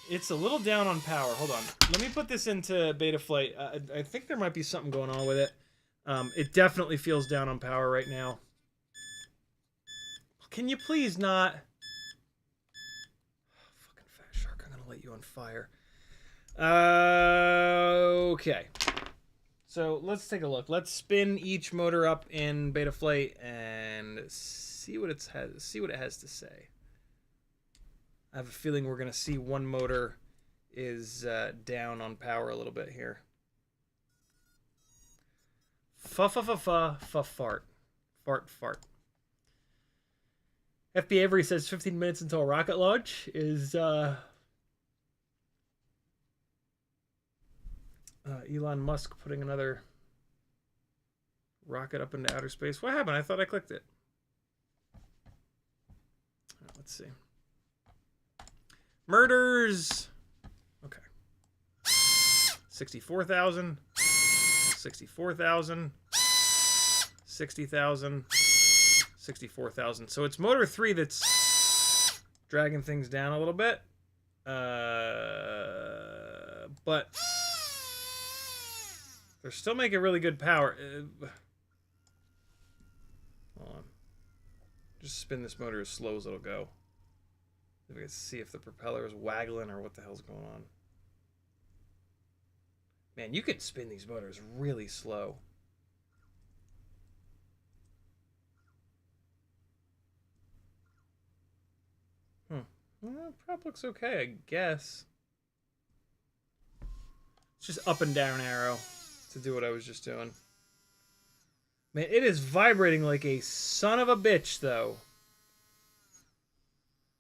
Speaker 1: it's a little down on power. Hold on. Let me put this into Betaflight. I think there might be something going on with it. It definitely feels down on power right now. Can you please not... Fucking fat shark, I'm gonna light you on fire. Okay. So let's take a look. Let's spin each motor up in Betaflight and see what it has to say. I have a feeling we're gonna see one motor is down on power a little bit here. Fart. FP Avery says 15 minutes until rocket launch is Elon Musk putting another rocket up into outer space. What happened? I thought I clicked it. Let's see. Murders. Okay. 64,000. 64,000. 60,000. 64,000. So it's motor 3 that's dragging things down a little bit. But they're still making really good power. Hold on. Just spin this motor as slow as it'll go. We can see if the propeller is waggling or what the hell's going on. Man, you can spin these motors really slow. Well, prop looks okay, I guess. It's just up and down arrow to do what I was just doing. Man, it is vibrating like a son of a bitch, though.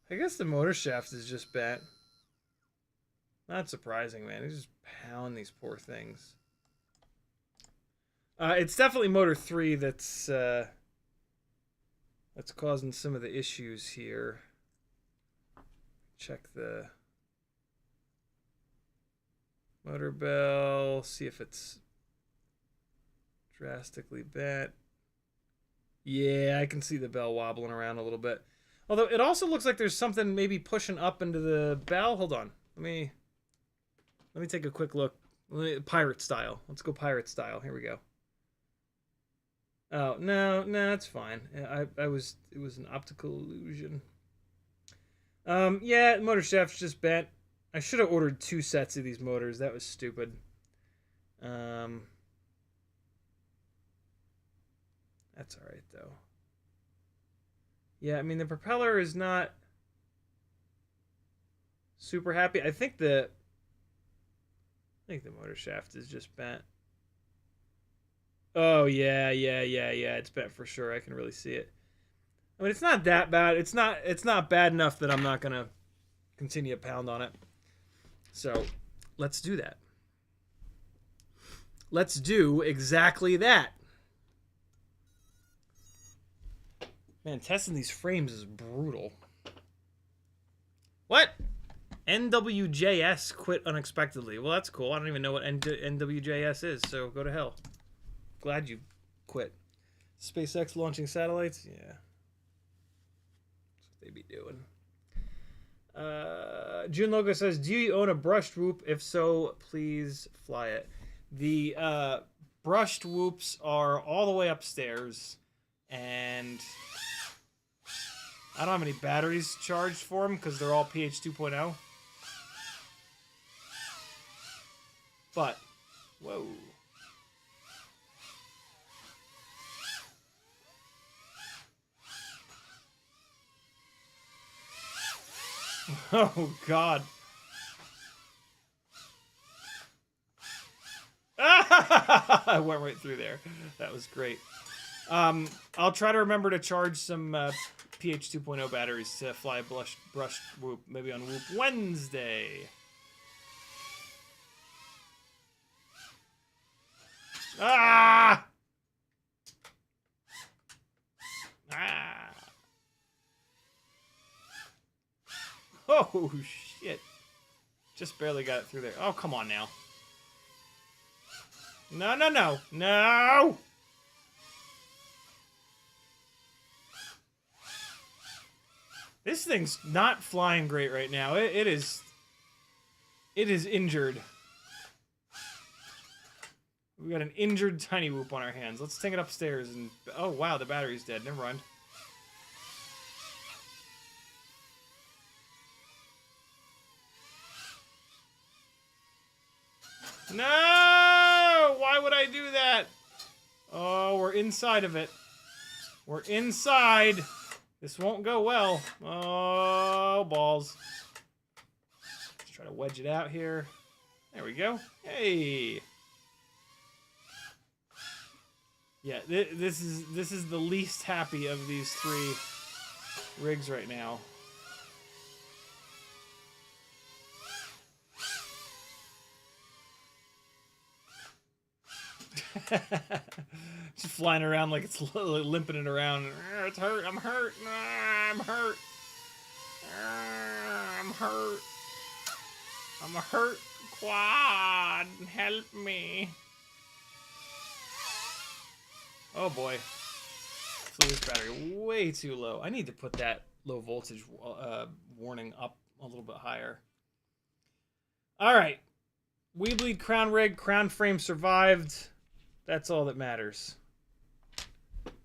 Speaker 1: I guess the motor shaft is just bent. Not surprising, man. They just pound these poor things. It's definitely motor 3 that's causing some of the issues here. Check the motor bell, see if it's drastically bent. Yeah, I can see the bell wobbling around a little bit. Although it also looks like there's something maybe pushing up into the bell. Hold on. Let me take a quick look. Pirate style. Let's go pirate style. Here we go. Oh, no, it's fine. It was an optical illusion. Yeah, motor shaft's just bent. I should have ordered 2 sets of these motors. That was stupid. That's all right, though. Yeah, I mean, the propeller is not super happy. I think the motor shaft is just bent. Oh, yeah. It's bent for sure. I can really see it. I mean, it's not that bad. It's not bad enough that I'm not going to continue to pound on it. So, let's do that. Let's do exactly that. Man, testing these frames is brutal. What? NWJS quit unexpectedly. Well, that's cool. I don't even know what NWJS is, so go to hell. Glad you quit. SpaceX launching satellites? Yeah. That's what they be doing. June Logo says, do you own a brushed whoop? If so, please fly it. The brushed whoops are all the way upstairs, and I don't have any batteries charged for them because they're all pH 2.0. But, whoa. Oh, God. I went right through there. That was great. I'll try to remember to charge some pH 2.0 batteries to fly a brushed whoop, maybe on Whoop Wednesday. Ah! Ah! Oh, shit. Just barely got it through there. Oh, come on now. No, no, no. No! This thing's not flying great right now. It is injured. We got an injured tiny whoop on our hands. Let's take it upstairs and... Oh, wow, the battery's dead. Never mind. No! Why would I do that? Oh, we're inside of it. We're inside. This won't go well. Oh, balls. Let's try to wedge it out here. There we go. Hey. Yeah, this is the least happy of these three. rigs right now. Just flying around like it's limping it around. It's hurt. I'm hurt. I'm hurt. I'm hurt. I'm a hurt quad. Help me. Oh boy. So this battery way too low. I need to put that low voltage warning up a little bit higher. All right. WeBleed Crown rig. Crown frame survived. That's all that matters.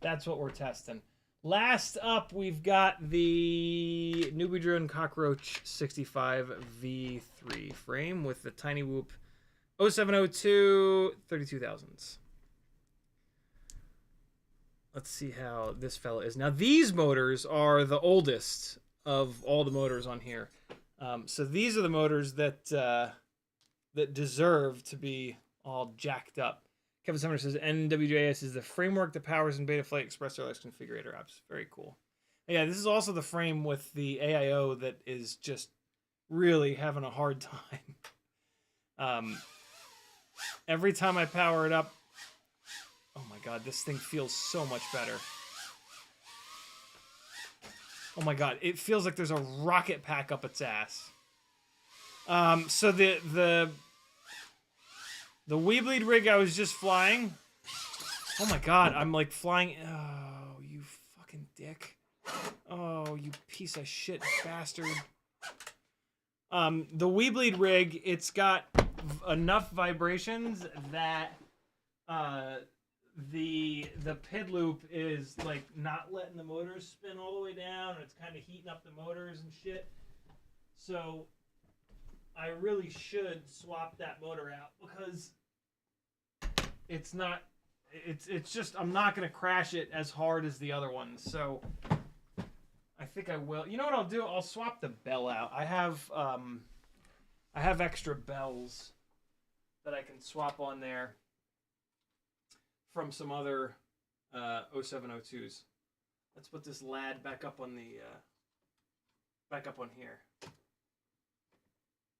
Speaker 1: That's what we're testing. Last up, we've got the NewBee drone Cockroach65 V3 frame with the Tiny Whoop 0702 32,000s. Let's see how this fella is. Now, these motors are the oldest of all the motors on here. So these are the motors that that deserve to be all jacked up. Kevin Sumner says NWJS is the framework that powers in Betaflight Express RLX configurator apps. Very cool. Yeah, this is also the frame with the AIO that is just really having a hard time. Every time I power it up, oh my god, this thing feels so much better. Oh my god, it feels like there's a rocket pack up its ass. So the WeBleed rig I was just flying. Oh my god, I'm like flying. Oh, you fucking dick. Oh, you piece of shit bastard. The WeBleed rig, it's got enough vibrations that the PID loop is like not letting the motors spin all the way down. It's kind of heating up the motors and shit. So I really should swap that motor out because it's not, it's just, I'm not going to crash it as hard as the other ones. So I think I will. You know what I'll do? I'll swap the bell out. I have extra bells that I can swap on there from some other 0702s. Let's put this lad back up on the back up on here.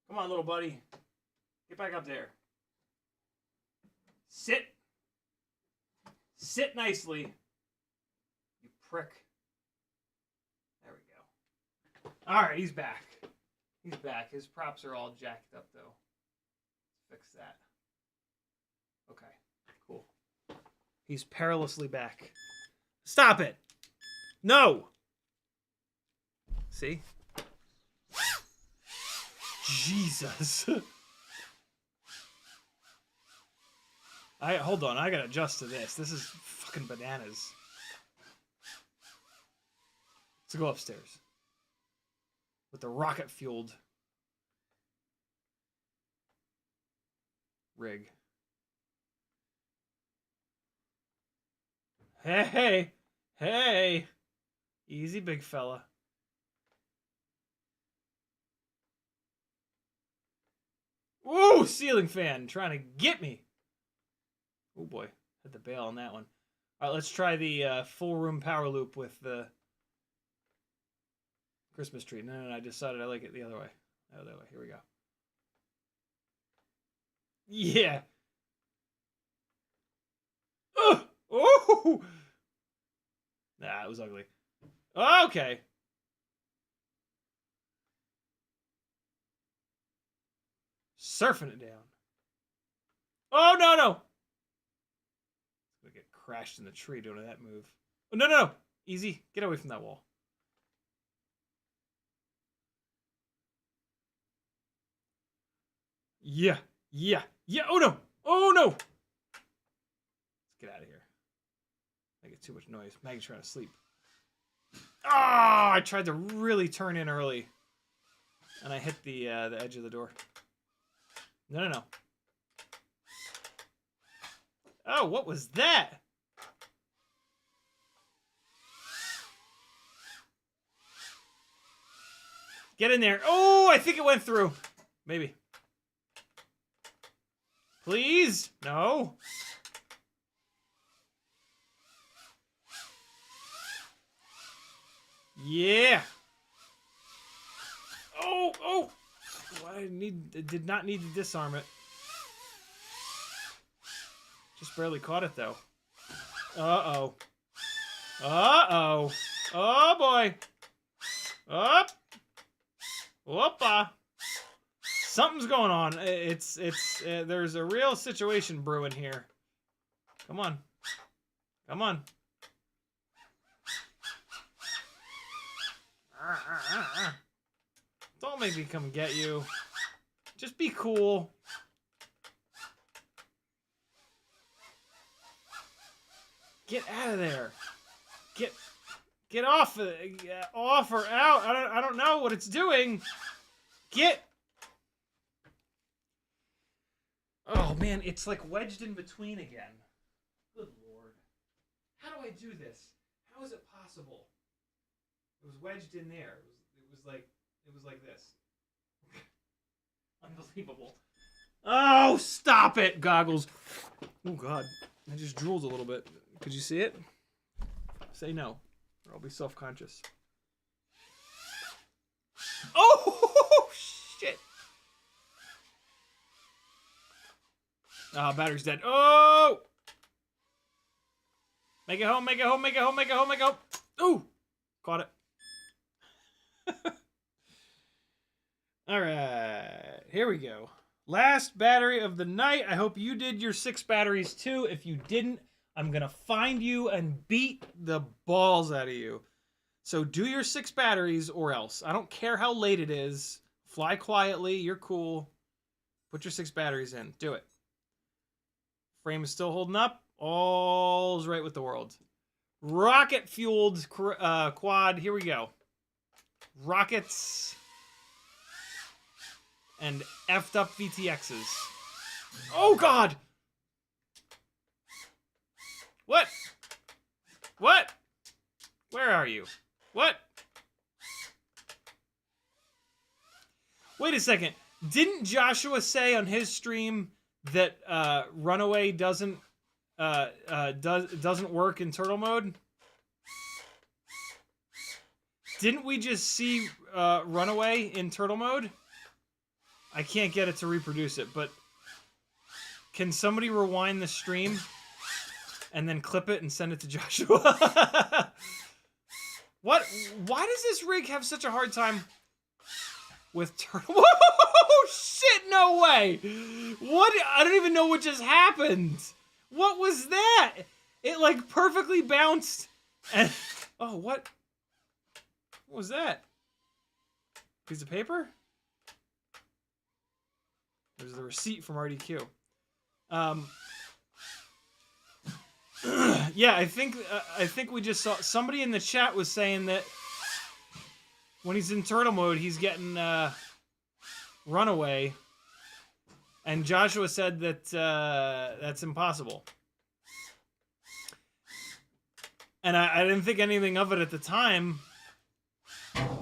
Speaker 1: Come on, little buddy. Get back up there. Sit. Sit nicely. You prick. There we go. All right, he's back. He's back. His props are all jacked up, though. Let's fix that. Okay, cool. He's perilously back. Stop it! No! See? Jesus. Hold on, I gotta adjust to this. This is fucking bananas. Let's go upstairs. With the rocket-fueled rig. Hey! Hey! Easy, big fella. Woo! Ceiling fan trying to get me. Oh boy, had to bail on that one. All right, let's try the full room power loop with the Christmas tree. No, I decided I like it the other way. Oh, that way. Here we go. Yeah. Oh! Nah, it was ugly. Okay. Surfing it down. Oh, no, no. I'm going to get crashed in the tree doing that move. Oh, no, no, no. Easy. Get away from that wall. Yeah. Yeah. Yeah. Oh, no. Oh, no. Let's get out of here. I get too much noise. Maggie's trying to sleep. Ah! Oh, I tried to really turn in early. And I hit the edge of the door. No, no, no. Oh, what was that? Get in there. Oh, I think it went through. Maybe. Please? No. Yeah. Oh, oh. Well, I did not need to disarm it. Just barely caught it though. Uh-oh. Uh-oh. Oh boy. Up. Whoopa. Something's going on. There's a real situation brewing here. Come on. Come on. Don't make me come get you. Just be cool. Get out of there. Get off or out. I don't know what it's doing. Get. Oh man, it's like wedged in between again. Good lord. How do I do this? How is it possible? It was wedged in there. It was like this. Unbelievable. Oh, stop it, goggles. Oh god. I just drooled a little bit. Could you see it? Say no, or I'll be self-conscious. Oh shit. Ah, battery's dead. Oh! Make it home, make it home, make it home, make it home, make it home. Ooh! Caught it. Alright, here we go. Last battery of the night. I hope you did your 6 batteries too. If you didn't, I'm gonna find you and beat the balls out of you. So do your 6 batteries or else. I don't care how late it is. Fly quietly, you're cool. Put your 6 batteries in. Do it. Frame is still holding up. All's right with the world. Rocket-fueled quad. Here we go. Rockets. And effed up VTXs. Oh, God! What? What? Where are you? What? Wait a second. Didn't Joshua say on his stream that Runaway doesn't work in turtle mode? Didn't we just see Runaway in turtle mode? I can't get it to reproduce it, but can somebody rewind the stream and then clip it and send it to Joshua? What? Why does this rig have such a hard time with turtle? Whoa! Shit! No way! What? I don't even know what just happened. What was that? It like perfectly bounced and oh, what? What was that? Piece of paper? There's the receipt from RDQ. Yeah, I think we just saw somebody in the chat was saying that when he's in turtle mode, he's getting Runaway, and Joshua said that that's impossible. And I didn't think anything of it at the time,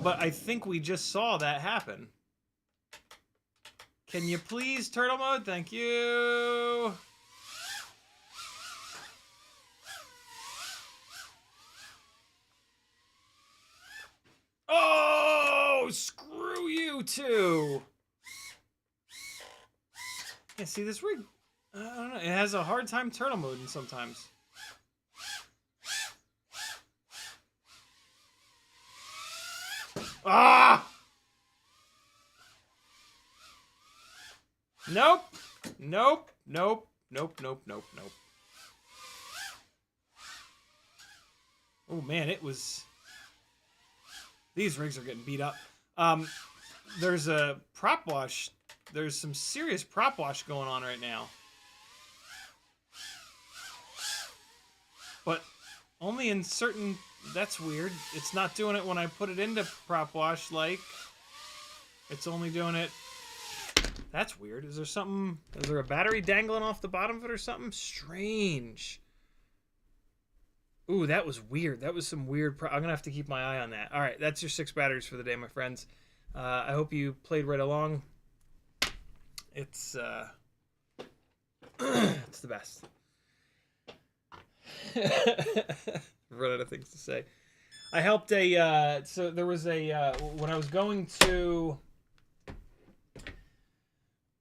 Speaker 1: but I think we just saw that happen. Can you please turtle mode? Thank you. Oh, screw you too. Yeah, see this rig, I don't know, it has a hard time turtle mode sometimes. Ah! Nope. Nope. Nope. Nope. Nope. Nope. Nope. Oh man, it was. These rigs are getting beat up. There's a prop wash. There's some serious prop wash going on right now. But only in certain. That's weird. It's not doing it when I put it into prop wash. Like, it's only doing it. That's weird. Is there something? Is there a battery dangling off the bottom of it or something? Strange. Ooh, that was weird. That was some weird. I'm gonna have to keep my eye on that. All right, that's your 6 batteries for the day, my friends. I hope you played right along. It's it's the best. Run out of things to say. I helped a so there was a when I was going to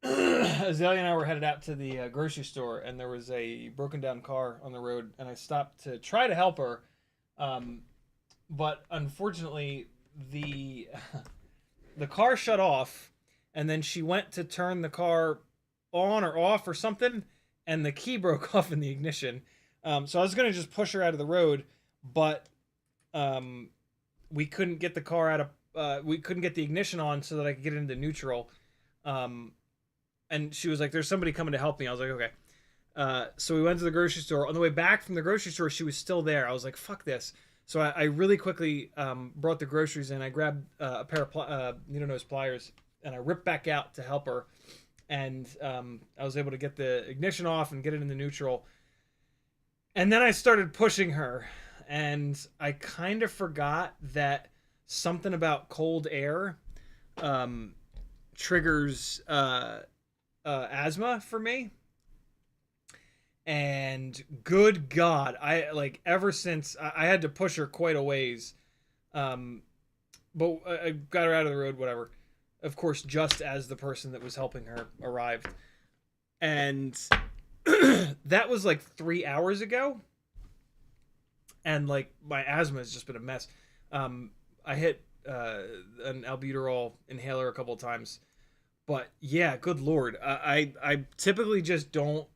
Speaker 1: Azalea and I were headed out to the grocery store, and there was a broken down car on the road, and I stopped to try to help her, but unfortunately the the car shut off, and then she went to turn the car on or off or something, and the key broke off in the ignition. So I was gonna just push her out of the road, but we couldn't get the car out of we couldn't get the ignition on so that I could get it into neutral. And she was like, "There's somebody coming to help me." I was like, "Okay." So we went to the grocery store. On the way back from the grocery store, she was still there. I was like, "Fuck this." So I really quickly brought the groceries in. I grabbed a pair of needle nose pliers, and I ripped back out to help her. And I was able to get the ignition off and get it in the neutral. And then I started pushing her, and I kind of forgot that something about cold air triggers asthma for me. And good God, I like ever since I had to push her quite a ways, but I got her out of the road, whatever. Of course, just as the person that was helping her arrived, and that was like 3 hours ago, and like my asthma has just been a mess. I hit an albuterol inhaler a couple of times, but yeah, good Lord, I typically just don't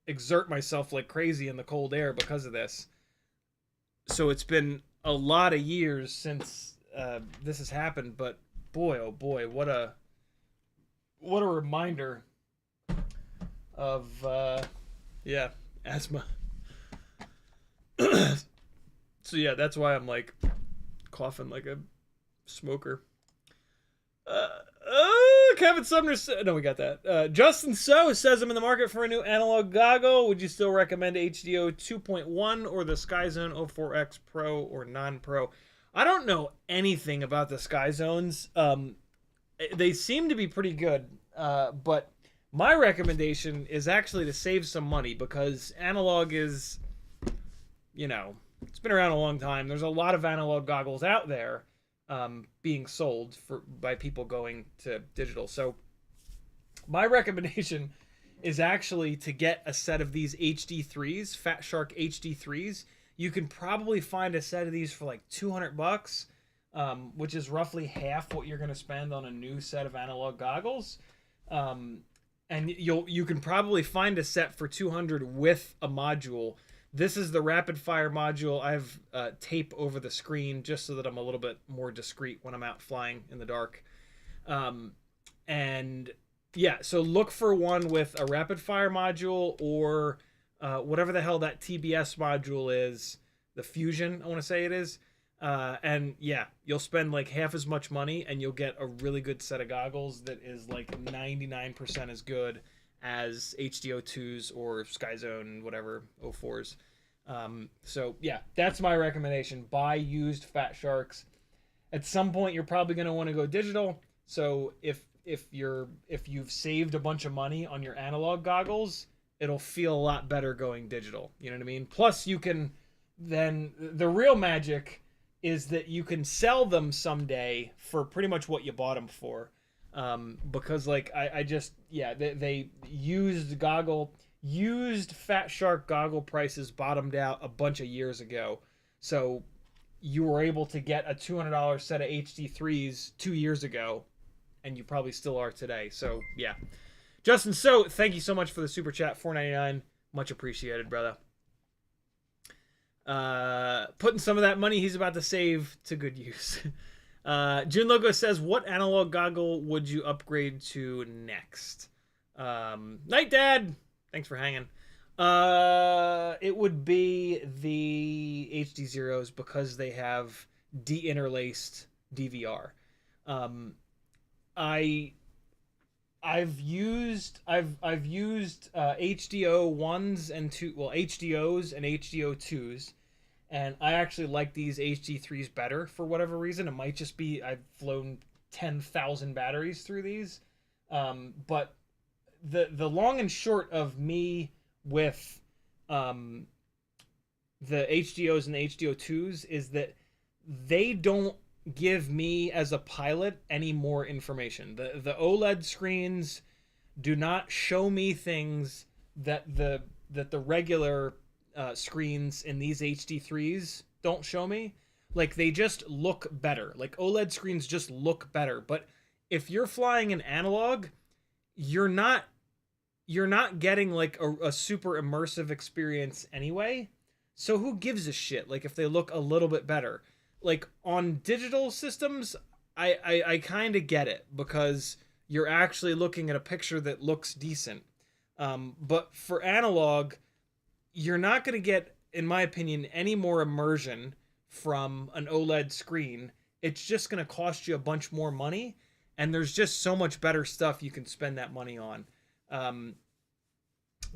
Speaker 1: exert myself like crazy in the cold air because of this. So it's been a lot of years since this has happened, but boy, oh boy, what a reminder of yeah, asthma. So yeah, that's why I'm like coughing like a smoker. Kevin Sumner said, no, we got that. Justin So says, I'm in the market for a new analog goggle. Would you still recommend HDO 2.1 or the Skyzone 04X Pro or non-pro? I don't know anything about the Skyzones. They seem to be pretty good, but my recommendation is actually to save some money, because analog is, you know, it's been around a long time. There's a lot of analog goggles out there being sold by people going to digital. So my recommendation is actually to get a set of these HD3s, Fat Shark HD3s. You can probably find a set of these for like $200, which is roughly half what you're going to spend on a new set of analog goggles. And you can probably find a set for $200 with a module. This is the rapid fire module. I have tape over the screen just so that I'm a little bit more discreet when I'm out flying in the dark. And yeah, so look for one with a rapid fire module or whatever the hell that TBS module is, the Fusion, I want to say it is. And yeah, you'll spend like half as much money and you'll get a really good set of goggles that is like 99% as good as HDO2s or Skyzone, whatever, 04s. So yeah, that's my recommendation. Buy used Fat Sharks. At some point, you're probably going to want to go digital. So if you've saved a bunch of money on your analog goggles, it'll feel a lot better going digital. You know what I mean? Plus, you can then, the real magic is that you can sell them someday for pretty much what you bought them for. Because like I just, yeah, they used Fat Shark goggle prices bottomed out a bunch of years ago. So you were able to get a $200 set of HD3s 2 years ago, and you probably still are today. So yeah, Justin, so thank you so much for the super chat, $4.99, much appreciated, brother. Putting some of that money he's about to save to good use. June Logo says, what analog goggle would you upgrade to next? Night Dad, thanks for hanging. It would be the HD Zeros, because they have de-interlaced DVR. I've used HDO 1s and 2, well, HDOs and HDO 2s, and I actually like these HD3s better for whatever reason. It might just be I've flown 10,000 batteries through these, but the long and short of me with the HDOs and the HDO2s is that they don't give me as a pilot any more information. The OLED screens do not show me things that the regular screens in these HD3s don't show me. Like, they just look better. Like, OLED screens just look better. But if you're flying an analog, you're not getting like a super immersive experience anyway. So who gives a shit? Like, if they look a little bit better. Like, on digital systems, I kind of get it, because you're actually looking at a picture that looks decent. But for analog, you're not going to get, in my opinion, any more immersion from an OLED screen. It's just going to cost you a bunch more money, and there's just so much better stuff you can spend that money on.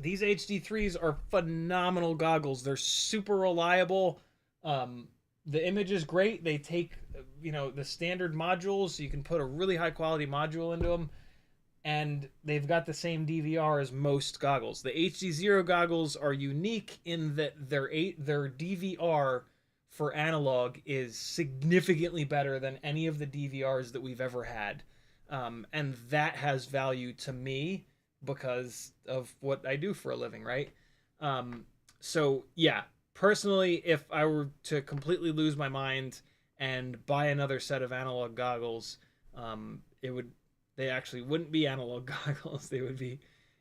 Speaker 1: These HD3s are phenomenal goggles. They're super reliable. The image is great. They take, the standard modules, so you can put a really high quality module into them, and they've got the same DVR as most goggles. The HD0 goggles are unique in that their DVR for analog is significantly better than any of the DVRs that we've ever had. And that has value to me because of what I do for a living, right? So yeah, personally, if I were to completely lose my mind and buy another set of analog goggles, they actually wouldn't be analog goggles. They would be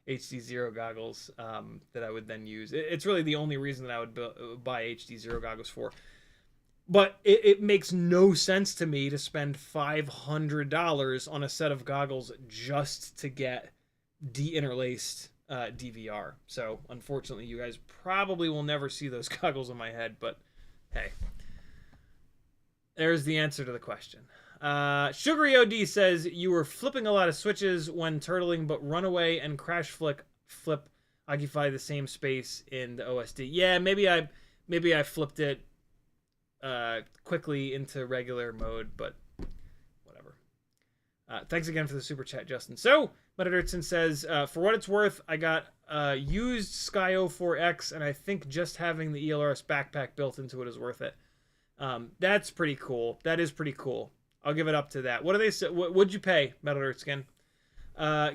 Speaker 1: HD0 goggles that I would then use. It's really the only reason that I would buy HD0 goggles for. But it makes no sense to me to spend $500 on a set of goggles just to get deinterlaced DVR. So, unfortunately, you guys probably will never see those goggles on my head, but hey. There's the answer to the question. Sugary OD says, you were flipping a lot of switches when turtling, but runaway and crash flip occupy the same space in the OSD. Yeah, maybe I flipped it quickly into regular mode, but whatever. Thanks again for the super chat, Justin. So, Metadertson says, for what it's worth, I got used Skyo 4X, and I think just having the ELRS backpack built into it is worth it. That's pretty cool. That is pretty cool. I'll give it up to that. What do they say? What'd you pay, Metadertskin?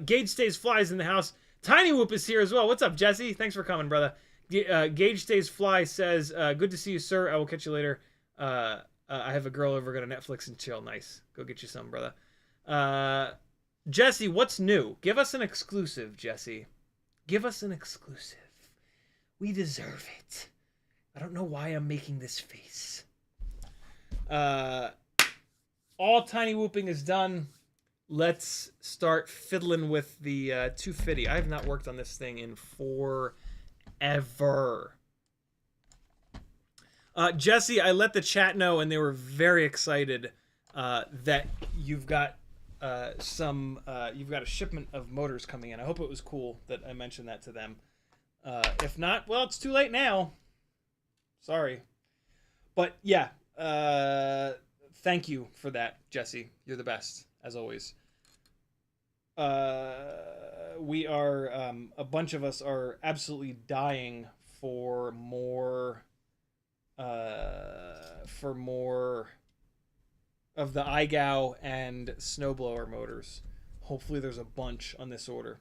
Speaker 1: Gage Stays Flies in the house. Tiny Whoop is here as well. What's up, Jesse? Thanks for coming, brother. Gage Stays Fly says, good to see you, sir. I will catch you later. I have a girl over, go to Netflix and chill. Nice. Go get you some, brother. Jesse, what's new? Give us an exclusive, Jesse. Give us an exclusive. We deserve it. I don't know why I'm making this face. All tiny whooping is done. Let's start fiddling with the 2Fiddy. I have not worked on this thing in forever. Jesse, I let the chat know, and they were very excited that you've got a shipment of motors coming in. I hope it was cool that I mentioned that to them. If not, well, it's too late now. Sorry. But yeah, thank you for that, Jesse. You're the best, as always. We are, a bunch of us are absolutely dying for more of the IGAO and snowblower motors. Hopefully there's a bunch on this order,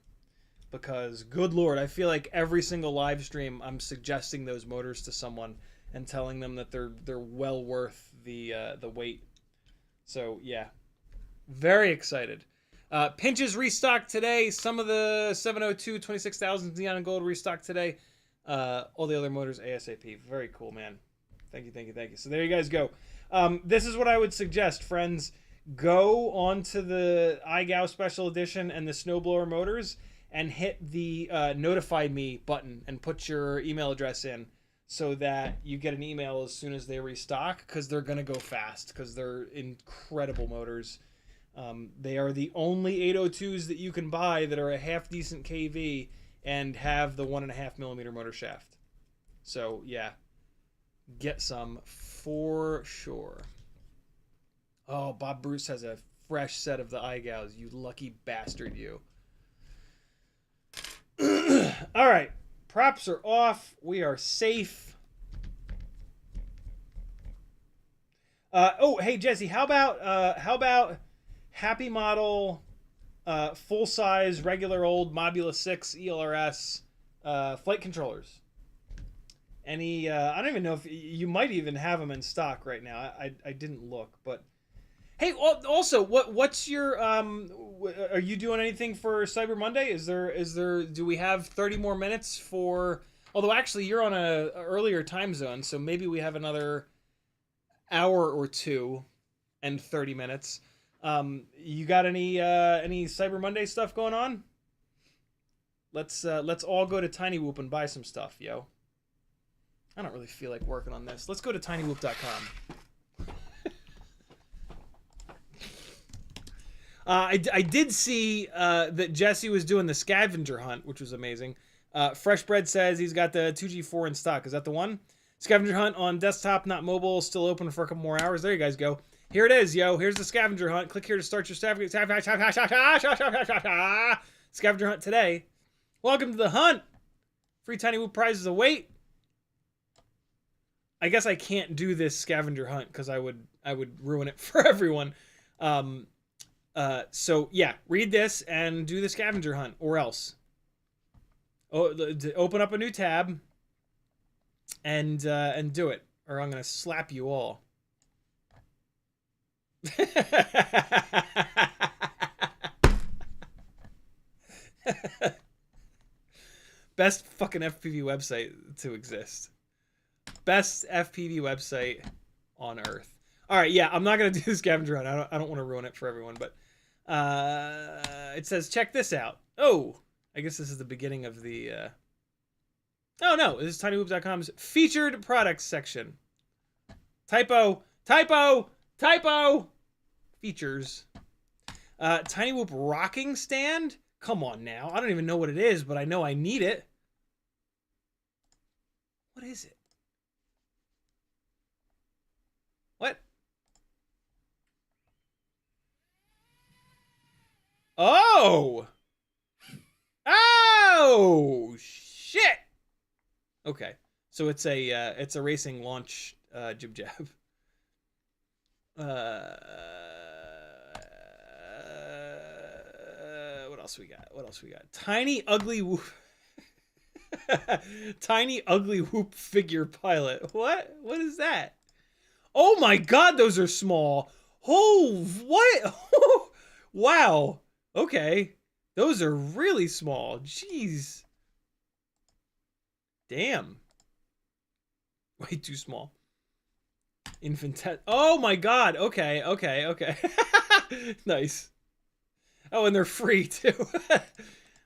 Speaker 1: because good Lord, I feel like every single live stream I'm suggesting those motors to someone and telling them that they're well worth the wait. So yeah, very excited. Pinches restocked today. Some of the 702 26,000 Neon and Gold restocked today. All the other motors ASAP. Very cool, man. Thank you. So there you guys go. This is what I would suggest, friends. Go onto the IGAO Special Edition and the Snowblower motors and hit the Notify Me button and put your email address in so that you get an email as soon as they restock, because they're going to go fast, because they're incredible motors. They are the only 802s that you can buy that are a half-decent KV and have the 1.5mm motor shaft. So, yeah. Get some for sure. Oh, Bob Bruce has a fresh set of the iGals. You lucky bastard, you. All right. Props are off. We are safe. Oh, hey Jesse, how about Happy Model, full size regular old Mobula 6 ELRS flight controllers? Any? I don't even know if you might even have them in stock right now. I didn't look, but hey, also, what's your Are you doing anything for Cyber Monday? Is there? Do we have 30 more minutes for? Although actually, you're on a earlier time zone, so maybe we have another hour or two and 30 minutes. You got any Cyber Monday stuff going on? Let's all go to Tiny Whoop and buy some stuff, yo. I don't really feel like working on this. Let's go to tinywhoop.com. I did see that Jesse was doing the scavenger hunt, which was amazing. Fresh Bread says he's got the 2G4 in stock. Is that the one? Scavenger hunt on desktop, not mobile, still open for a couple more hours. There you guys go. Here it is, yo. Here's the scavenger hunt. Click here to start your scavenger hunt today. Welcome to the hunt. Free Tiny Whoop prizes await. I guess I can't do this scavenger hunt because I would ruin it for everyone. So yeah, read this and do the scavenger hunt, or else. Open up a new tab and do it, or I'm gonna slap you all. Best fucking FPV website to exist. Best FPV website on earth. All right, yeah, I'm not gonna do the scavenger hunt. I don't want to ruin it for everyone, but it says check this out. Oh, I guess this is the beginning of the. Oh no, this is tinywhoop.com's featured products section. Typo. Features. Tiny Whoop rocking stand. Come on now, I don't even know what it is, but I know I need it. What is it? What? Oh! Oh! Shit! Okay, so it's a racing launch jib jab. What else we got? What else we got? Tiny ugly whoop. Tiny ugly whoop figure pilot. What? What is that? Oh my god, those are small. Oh, what? Wow. Okay. Those are really small. Jeez. Damn. Way too small. Infinite. Oh my god. Okay. Nice. Oh, and they're free too.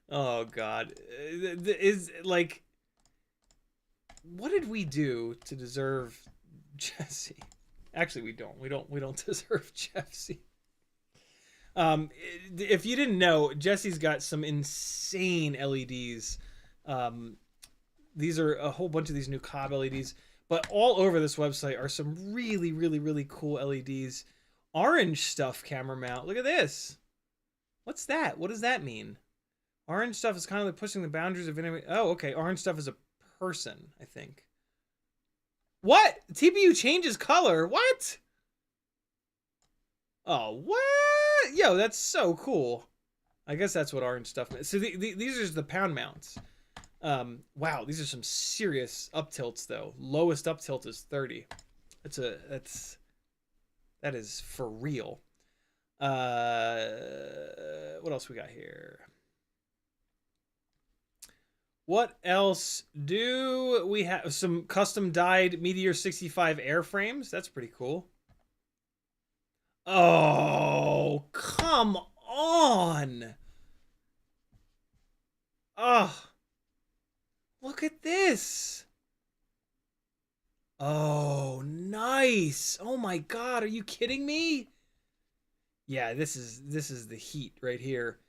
Speaker 1: Oh god. Is like, what did we do to deserve Jesse? Actually, we don't. We don't deserve Jesse. If you didn't know, Jesse's got some insane LEDs. These are a whole bunch of these new Cobb LEDs, but all over this website are some really cool LEDs. Orange stuff camera mount. Look at this. What's that? What does that mean? Orange stuff is kind of like pushing the boundaries of anime. Oh, okay. Orange stuff is a person, I think. What? TPU changes color? What? Oh, what? Yo, that's so cool. I guess that's what orange stuff is. So these are just the pound mounts. Wow, these are some serious up tilts though. Lowest up tilt is 30. That is for real. What else we got here? What else do we have? Some custom dyed Meteor65 Air frames. That's pretty cool. Oh, come on. Oh, look at this. Oh, nice. Oh my god, are you kidding me? Yeah, this is the heat right here.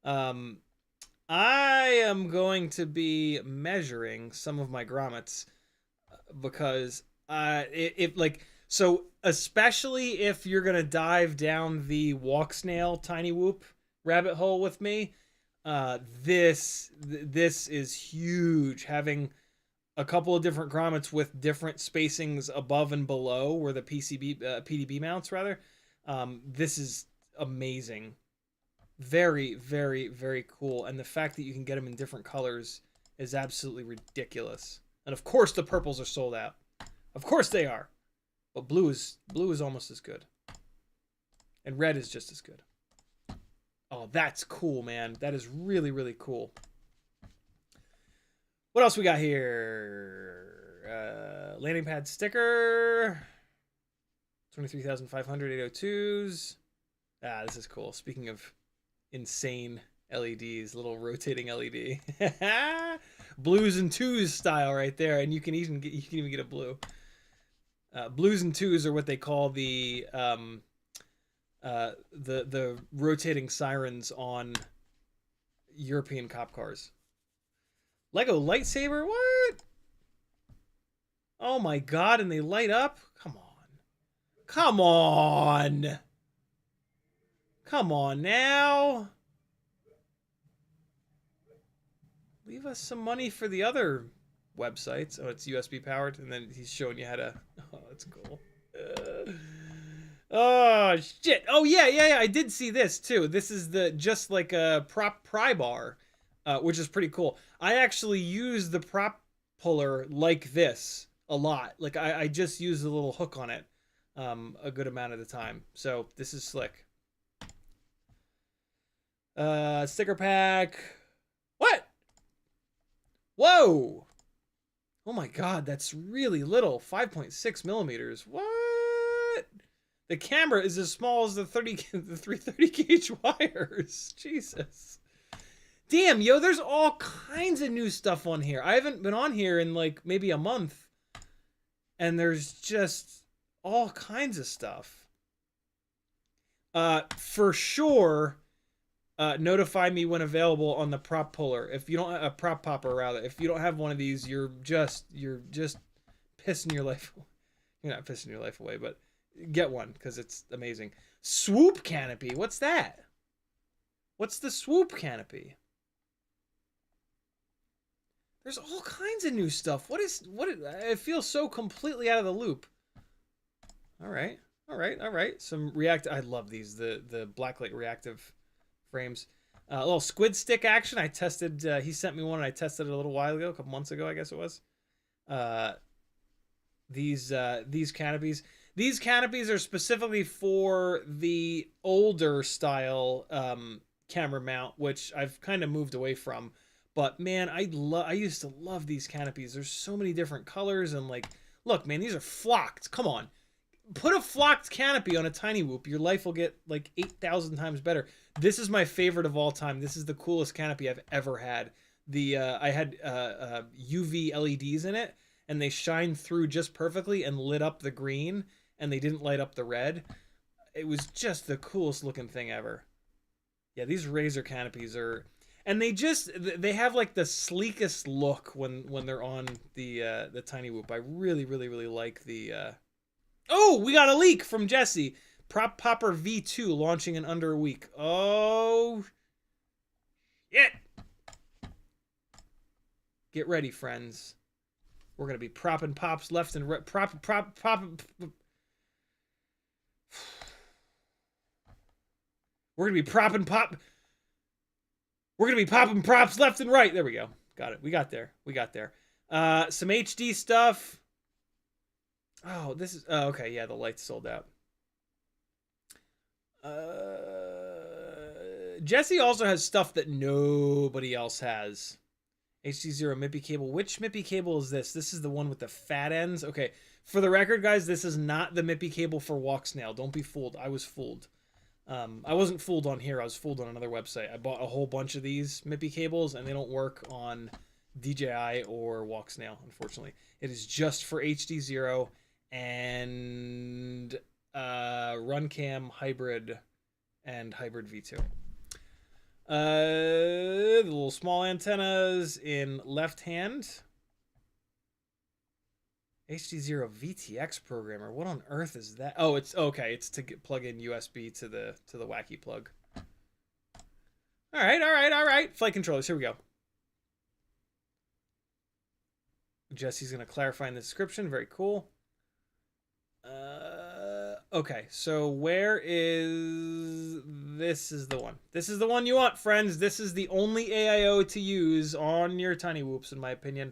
Speaker 1: I am going to be measuring some of my grommets because so especially if you're gonna dive down the walk snail tiny whoop rabbit hole with me, this is huge. Having a couple of different grommets with different spacings above and below where the PDB mounts rather. This is amazing. Very, very, very cool. And the fact that you can get them in different colors is absolutely ridiculous. And of course the purples are sold out. Of course they are. But blue is almost as good. And red is just as good. Oh, that's cool, man. That is really, really cool. What else we got here? Landing pad sticker. 23,500 802s. Ah, this is cool. Speaking of insane LEDs, little rotating LED. Blues and twos style right there, and you can even get a blue. Blues and twos are what they call the rotating sirens on European cop cars. Lego lightsaber? What? Oh my god, and they light up? Come on. Come on! Come on now! Leave us some money for the other websites. Oh, it's USB powered, and then he's showing you how to... Oh, that's cool. Oh, shit. Oh, yeah. I did see this, too. This is just like a prop pry bar, which is pretty cool. I actually use the prop puller like this a lot. Like, I just use the little hook on it a good amount of the time. So, this is slick. Sticker pack. What? Whoa! Oh my god, that's really little. 5.6 millimeters. What? The camera is as small as the 330 gauge wires. Jesus. Damn, yo, there's all kinds of new stuff on here. I haven't been on here in like maybe a month. And there's just all kinds of stuff. For sure, notify me when available on the prop puller. If you don't, a prop popper rather. If you don't have one of these, you're just pissing your life. You're not pissing your life away, but get one because it's amazing. Swoop canopy. What's that? What's the swoop canopy? There's all kinds of new stuff. What? I feel so completely out of the loop. All right. Some react. I love these. The blacklight reactive frames. A little squid stick action. I tested. He sent me one, and I tested it a little while ago, a couple months ago, I guess it was. These canopies. These canopies are specifically for the older style camera mount, which I've kind of moved away from. But man, I used to love these canopies. There's so many different colors, and like, look, man, these are flocked. Come on. Put a flocked canopy on a tiny whoop. Your life will get like 8,000 times better. This is my favorite of all time. This is the coolest canopy I've ever had. I had UV LEDs in it, and they shined through just perfectly and lit up the green, and they didn't light up the red. It was just the coolest looking thing ever. Yeah, these Razor canopies are... And they have like the sleekest look when they're on the tiny whoop. I really like the... Oh, we got a leak from Jesse. Prop Popper V2 launching in under a week. Oh, shit. Get ready, friends. We're going to be propping pops left and right. We're going to be propping pop. We're going to be popping props left and right. There we go. Got it. We got there. Some HD stuff. Oh, this is... Oh, okay, yeah, the light's sold out. Jesse also has stuff that nobody else has. HD0 MIPI cable. Which MIPI cable is this? This is the one with the fat ends? Okay, for the record, guys, this is not the MIPI cable for Walk Snail. Don't be fooled. I was fooled. I wasn't fooled on here. I was fooled on another website. I bought a whole bunch of these MIPI cables, and they don't work on DJI or Walk Snail, unfortunately. It is just for HD0 and RunCam hybrid and hybrid V2. The little small antennas in left hand. HD0 VTX programmer. What on earth is that? Oh, it's okay. It's to plug in USB to the wacky plug. All right. Flight controllers. Here we go. Jesse's going to clarify in the description. Very cool. Okay, so where is... This is the one. This is the one you want, friends. This is the only AIO to use on your tiny whoops, in my opinion.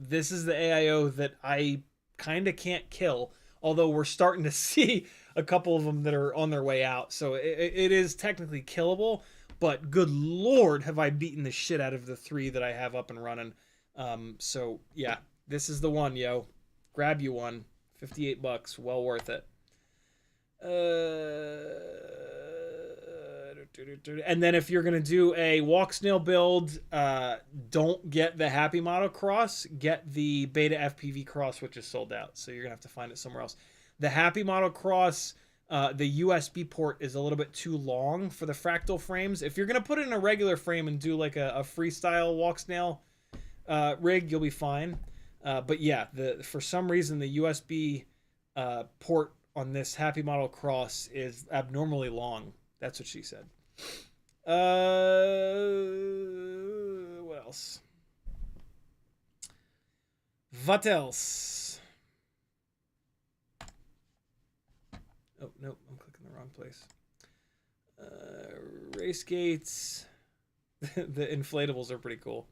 Speaker 1: This is the AIO that I kind of can't kill, although we're starting to see a couple of them that are on their way out. So it is technically killable, but good lord, have I beaten the shit out of the 3 that I have up and running. So yeah, this is the one, yo. Grab you one. $58, well worth it. And then if you're gonna do a walk snail build, don't get the Happy Model cross, get the Betaflight cross, which is sold out, so you're gonna have to find it somewhere else. The Happy Model cross, the USB port is a little bit too long for the fractal frames. If you're gonna put it in a regular frame and do like a freestyle walk snail rig, you'll be fine. But yeah, for some reason the USB port on this Happy Model cross is abnormally long. That's what she said. What else? What else? Oh, no, I'm clicking the wrong place. Race gates. The inflatables are pretty cool.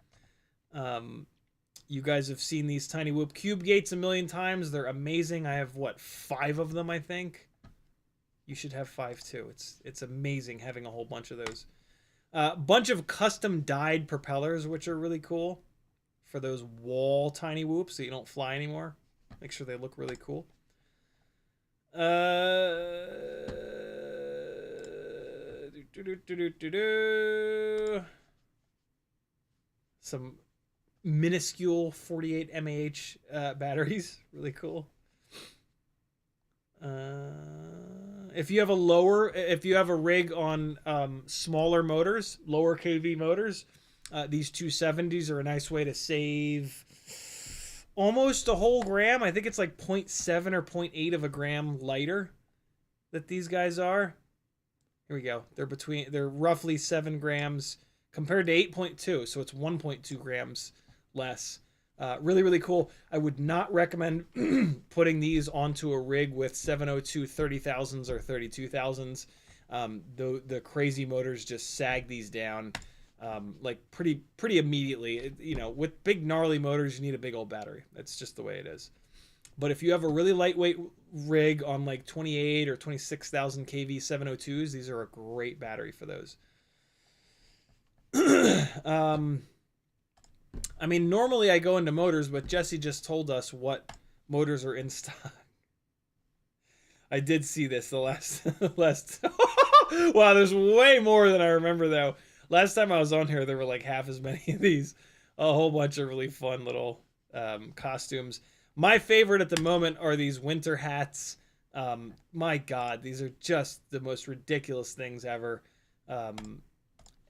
Speaker 1: You guys have seen these Tiny Whoop Cube gates a million times. They're amazing. I have, what, 5 of them, I think? You should have 5, too. It's amazing having a whole bunch of those. Bunch of custom dyed propellers, which are really cool for those wall Tiny Whoops so you don't fly anymore. Make sure they look really cool. Some minuscule 48 mAh batteries, really cool. If you have a rig on smaller motors, lower kV motors, these 270s are a nice way to save almost a whole gram. I think it's like 0.7 or 0.8 of a gram lighter that these guys are. Here we go. They're roughly 7 grams compared to 8.2, so it's 1.2 grams less. Really, really cool. I would not recommend putting these onto a rig with 702 30,000s or 32,000s. The crazy motors just sag these down like pretty immediately. You know, with big gnarly motors, you need a big old battery. That's just the way it is. But if you have a really lightweight rig on like 28 or 26,000 kV 702s, these are a great battery for those. I mean, normally I go into motors, but Jesse just told us what motors are in stock. I did see this the last... Wow, there's way more than I remember, though. Last time I was on here, there were like half as many of these. A whole bunch of really fun little costumes. My favorite at the moment are these winter hats. My God, these are just the most ridiculous things ever.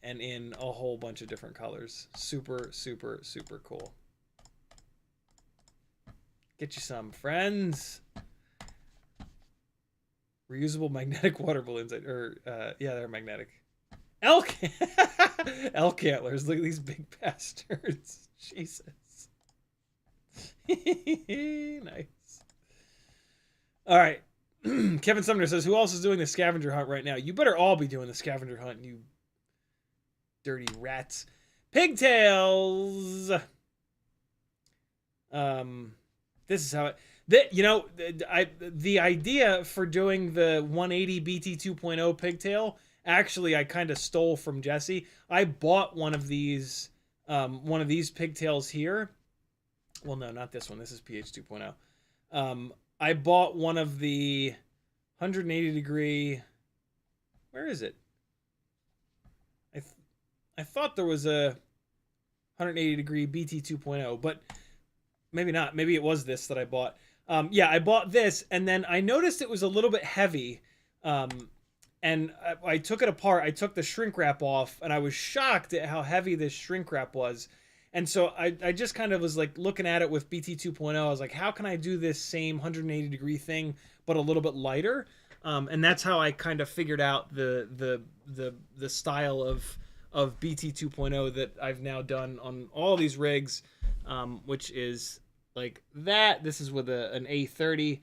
Speaker 1: And in a whole bunch of different colors. Super, super, super cool. Get you some, friends. Reusable magnetic water balloons. Yeah, they're magnetic. Elk antlers. Look at these big bastards. Jesus. Nice. All right. Kevin Sumner says, who else is doing the scavenger hunt right now? You better all be doing the scavenger hunt, you dirty rats. Pigtails. This is how it... The idea for doing the 180 BT 2.0 pigtail, actually, I kind of stole from Jesse. I bought one of these pigtails here. Well, no, not this one. This is PH 2.0. I bought one of the 180 degree... Where is it? I thought there was a 180 degree BT 2.0, but maybe not. Maybe it was this that I bought. Yeah, I bought this, and then I noticed it was a little bit heavy, and I took it apart. I took the shrink wrap off, and I was shocked at how heavy this shrink wrap was. And so I just kind of was like looking at it with BT 2.0. I was like, how can I do this same 180 degree thing, but a little bit lighter? And that's how I kind of figured out the style of BT 2.0 that I've now done on all these rigs. which is like that. This is with an A30.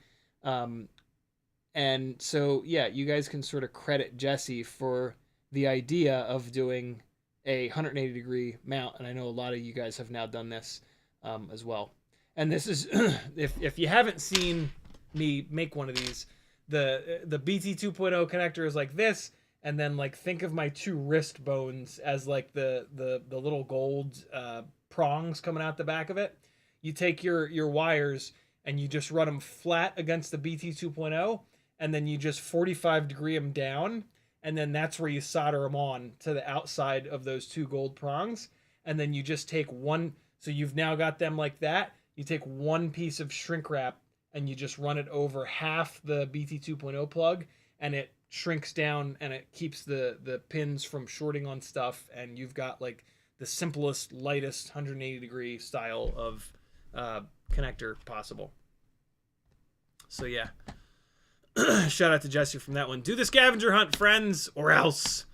Speaker 1: And so, yeah, you guys can sort of credit Jesse for the idea of doing a 180 degree mount. And I know a lot of you guys have now done this as well. And this is, if you haven't seen me make one of these, the BT 2.0 connector is like this. And then like think of my two wrist bones as like the little gold prongs coming out the back of it. You take your wires and you just run them flat against the BT 2.0, and then you just 45 degree them down, and then that's where you solder them on to the outside of those two gold prongs. And then you just take one, so you've now got them like that. You take one piece of shrink wrap and you just run it over half the BT 2.0 plug, and it shrinks down and it keeps the pins from shorting on stuff, and you've got like the simplest, lightest 180 degree style of connector possible. So yeah. Shout out to Jesse from that one. Do the scavenger hunt, friends, or else.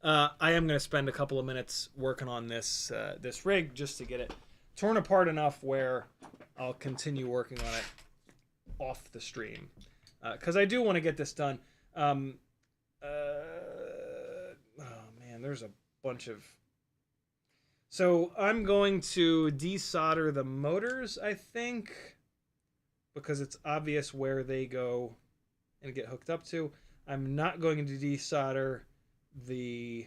Speaker 1: I am going to spend a couple of minutes working on this this rig just to get it torn apart enough where I'll continue working on it off the stream. Because I do want to get this done. Oh man, there's a bunch of... So I'm going to desolder the motors, I think, because it's obvious where they go and get hooked up to. I'm not going to desolder the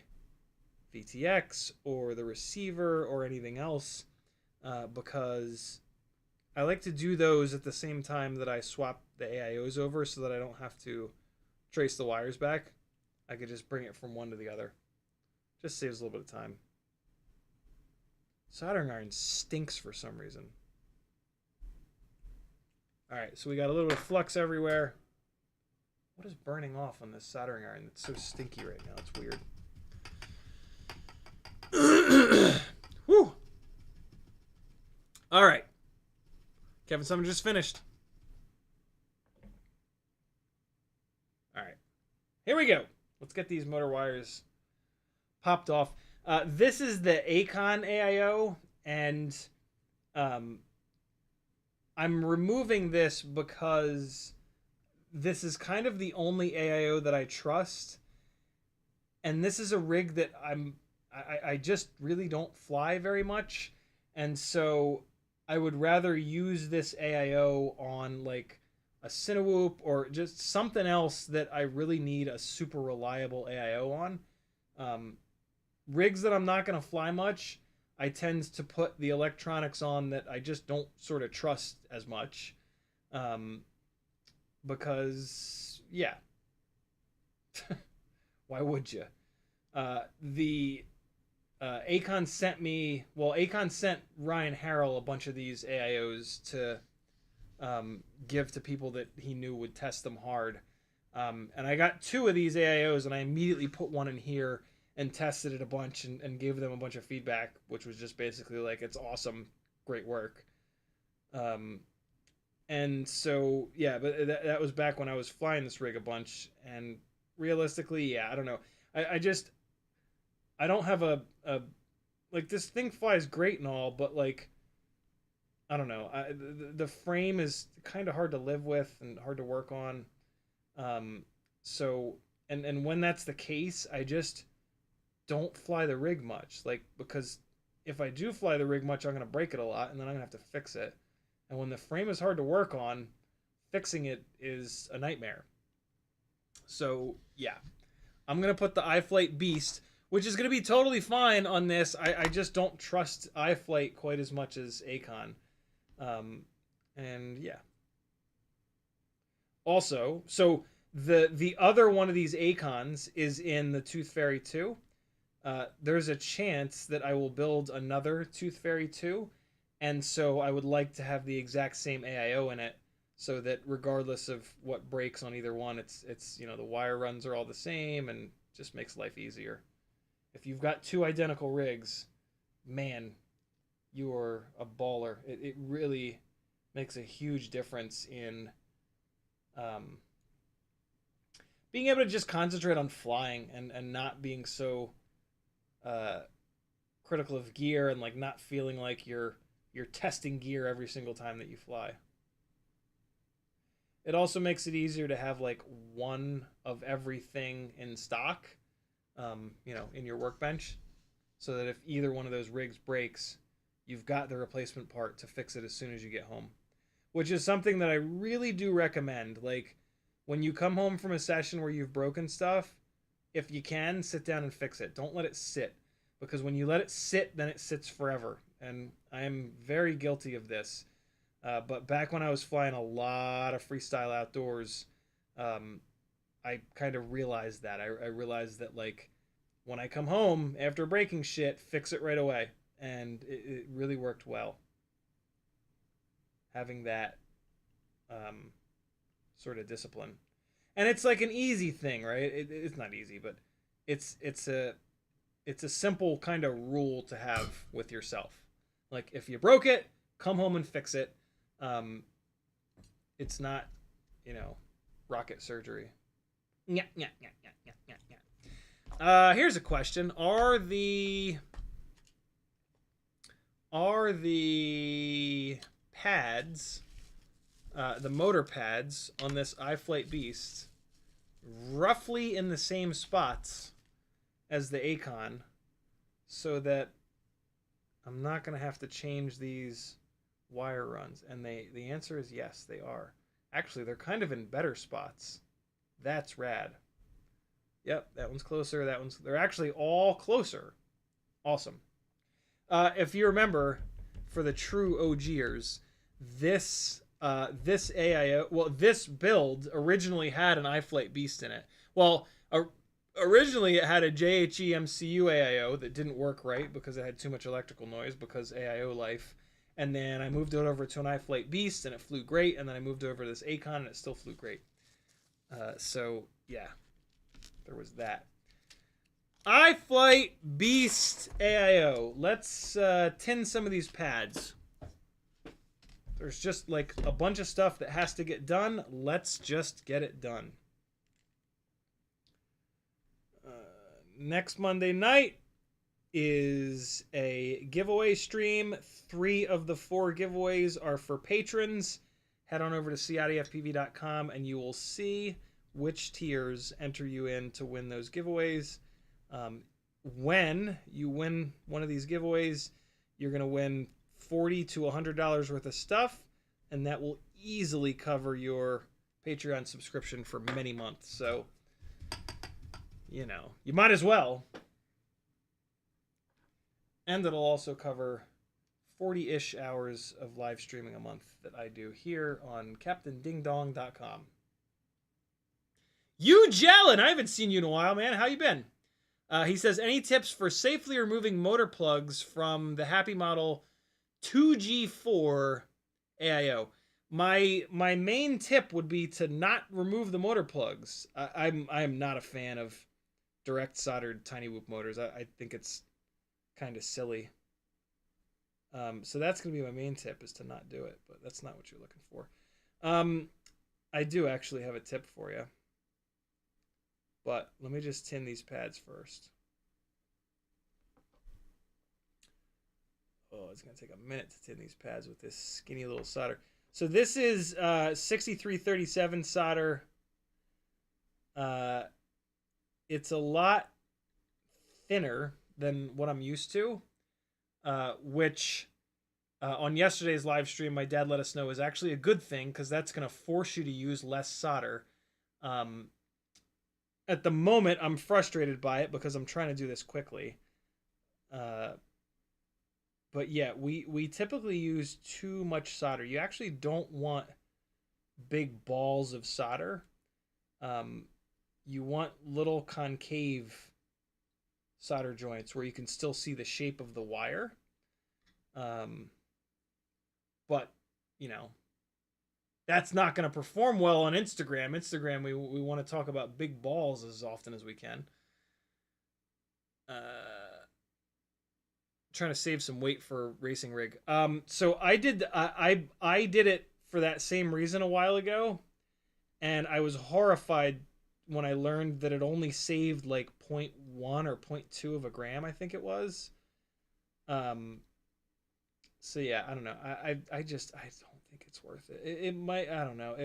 Speaker 1: VTX or the receiver or anything else because I like to do those at the same time that I swap the AIOs over so that I don't have to trace the wires back. I could just bring it from one to the other. Just saves a little bit of time. Soldering iron stinks for some reason. Alright, so we got a little bit of flux everywhere. What is burning off on this soldering iron that's so stinky right now? It's weird. Whew. Alright. Kevin Sumner just finished. Alright. Here we go. Let's get these motor wires popped off. This is the Acon AIO, and I'm removing this because this is kind of the only AIO that I trust, and this is a rig that I just really don't fly very much, and so I would rather use this AIO on like a Cinewoop or just something else that I really need a super reliable AIO on. Rigs that I'm not going to fly much, I tend to put the electronics on that I just don't sort of trust as much. Because, yeah. Why would you? Acon sent me... Well, Acon sent Ryan Harrell a bunch of these AIOs to give to people that he knew would test them hard. And I got 2 of these AIOs, and I immediately put one in here and tested it a bunch and gave them a bunch of feedback, which was just basically like, it's awesome, great work. And so, yeah, but that was back when I was flying this rig a bunch, and realistically, yeah, I don't know. I don't have a like, this thing flies great and all, but like, I don't know. The frame is kind of hard to live with and hard to work on. So, and when that's the case, I just don't fly the rig much, like, because if I do fly the rig much, I'm going to break it a lot, and then I'm going to have to fix it. And when the frame is hard to work on, fixing it is a nightmare. So, yeah. I'm going to put the iFlight Beast, which is going to be totally fine on this. I just don't trust iFlight quite as much as Acon. And, yeah. Also, so the other one of these Acons is in the Tooth Fairy 2. There's a chance that I will build another Tooth Fairy 2, and so I would like to have the exact same AIO in it, so that regardless of what breaks on either one, it's you know, the wire runs are all the same, and just makes life easier. If you've got 2 identical rigs, man, you are a baller. It really makes a huge difference in being able to just concentrate on flying and not being so critical of gear, and like not feeling like you're your testing gear every single time that you fly. It also makes it easier to have like one of everything in stock, you know, in your workbench, so that if either one of those rigs breaks, you've got the replacement part to fix it as soon as you get home. Which is something that I really do recommend. Like, when you come home from a session where you've broken stuff, if you can, sit down and fix it. Don't let it sit. Because when you let it sit, then it sits forever. And I am very guilty of this. But back when I was flying a lot of freestyle outdoors, I kind of realized that. I realized that, like, when I come home after breaking shit, fix it right away. And it really worked well. Having that sort of discipline. And it's like an easy thing, right? It's not easy, but it's a simple kind of rule to have with yourself. Like, if you broke it, come home and fix it. It's not, you know, rocket surgery. Here's a question. Are the pads, the motor pads on this iFlight Beast, roughly in the same spots as the Acon, so that I'm not going to have to change these wire runs? And the answer is yes, they are. Actually, they're kind of in better spots. That's rad. Yep, that one's closer. They're actually all closer. Awesome. If you remember, for the true OGers, this AIO, well, this build originally had an iFlight Beast in it. Well, originally it had a JHE MCU AIO that didn't work right because it had too much electrical noise because AIO life. And then I moved it over to an iFlight Beast and it flew great. And then I moved over to this Acon and it still flew great. So yeah, there was that. iFlight Beast AIO. Let's tin some of these pads. There's just like a bunch of stuff that has to get done. Let's just get it done. Next Monday night is a giveaway stream. 3 of the 4 giveaways are for patrons. Head on over to CiottiFPV.com and you will see which tiers enter you in to win those giveaways. When you win one of these giveaways, you're going to win $40 to $100 worth of stuff, and that will easily cover your Patreon subscription for many months. So, you know, you might as well. And it'll also cover 40-ish hours of live streaming a month that I do here on CaptainDingDong.com. You Jalen, I haven't seen you in a while, man. How you been? He says, any tips for safely removing motor plugs from the happymodel 2G4 AIO? My main tip would be to not remove the motor plugs. I'm not a fan of direct soldered tiny whoop motors. I think it's kind of silly. So that's going to be my main tip, is to not do it, but that's not what you're looking for. I do actually have a tip for you. But let me just tin these pads first. Oh, it's going to take a minute to tin these pads with this skinny little solder. So this is 6337 solder. It's a lot thinner than what I'm used to, which on yesterday's live stream, my dad let us know is actually a good thing, because that's going to force you to use less solder. At the moment, I'm frustrated by it because I'm trying to do this quickly. But yeah, we typically use too much solder. You actually don't want big balls of solder. You want little concave solder joints where you can still see the shape of the wire. But, you know, that's not going to perform well on Instagram. Instagram, we want to talk about big balls as often as we can. Trying to save some weight for racing rig. So I did it for that same reason a while ago, and I was horrified when I learned that it only saved like 0.1 or 0.2 of a gram, I think it was. So yeah, I don't know. I just I don't think it's worth it. It might, I don't know.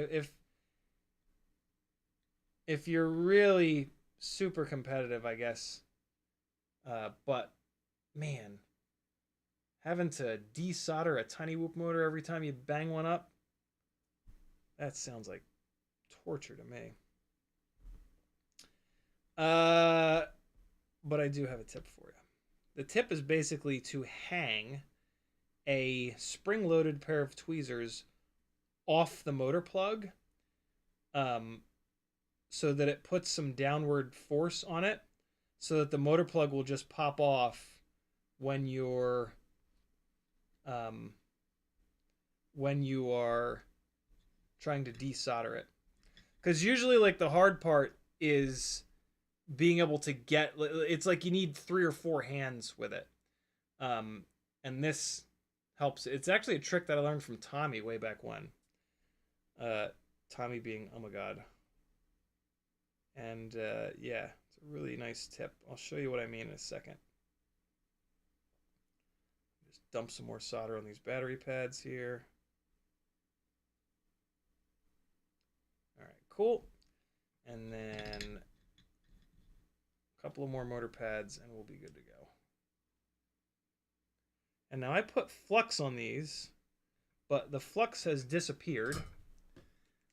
Speaker 1: If you're really super competitive, I guess. But man, having to desolder a tiny whoop motor every time you bang one up, that sounds like torture to me. But I do have a tip for you. The tip is basically to hang a spring-loaded pair of tweezers off the motor plug, so that it puts some downward force on it, so that the motor plug will just pop off when you're when you are trying to desolder it. Because usually, like, the hard part is being able to get, it's like you need 3 or 4 hands with it, and this helps. It's actually a trick that I learned from Tommy way back when. Tommy being, oh my god. And yeah, it's a really nice tip. I'll show you what I mean in a second. Just dump some more solder on these battery pads here. All right, cool. And then a couple of more motor pads and we'll be good to go. And now I put flux on these, but the flux has disappeared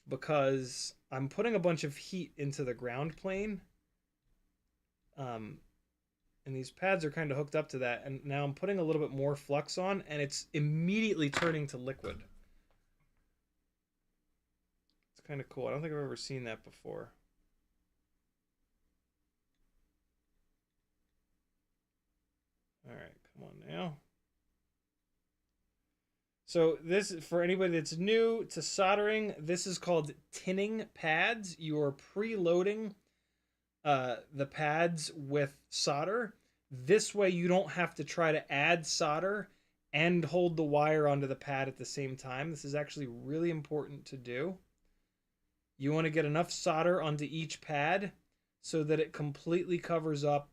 Speaker 1: because I'm putting a bunch of heat into the ground plane. And these pads are kind of hooked up to that. And now I'm putting a little bit more flux on, and it's immediately turning to liquid. It's kind of cool. I don't think I've ever seen that before. All right, come on now. So this, for anybody that's new to soldering, this is called tinning pads. You are preloading the pads with solder. This way you don't have to try to add solder and hold the wire onto the pad at the same time. This is actually really important to do. You want to get enough solder onto each pad so that it completely covers up,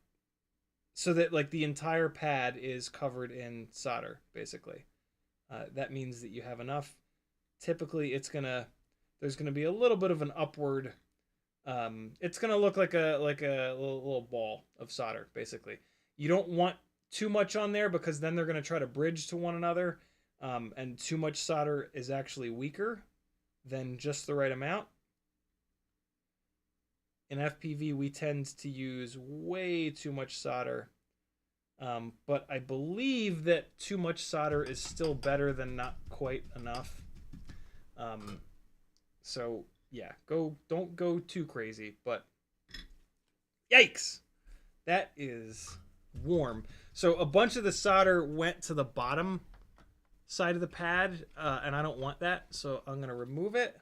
Speaker 1: so that like the entire pad is covered in solder, basically. That means that you have enough. Typically, there's gonna be a little bit of an upward. It's gonna look like a little ball of solder, basically. You don't want too much on there because then they're gonna try to bridge to one another, and too much solder is actually weaker than just the right amount. In FPV, we tend to use way too much solder. But I believe that too much solder is still better than not quite enough. So yeah, don't go too crazy, but yikes, that is warm. So a bunch of the solder went to the bottom side of the pad, and I don't want that, so I'm gonna remove it,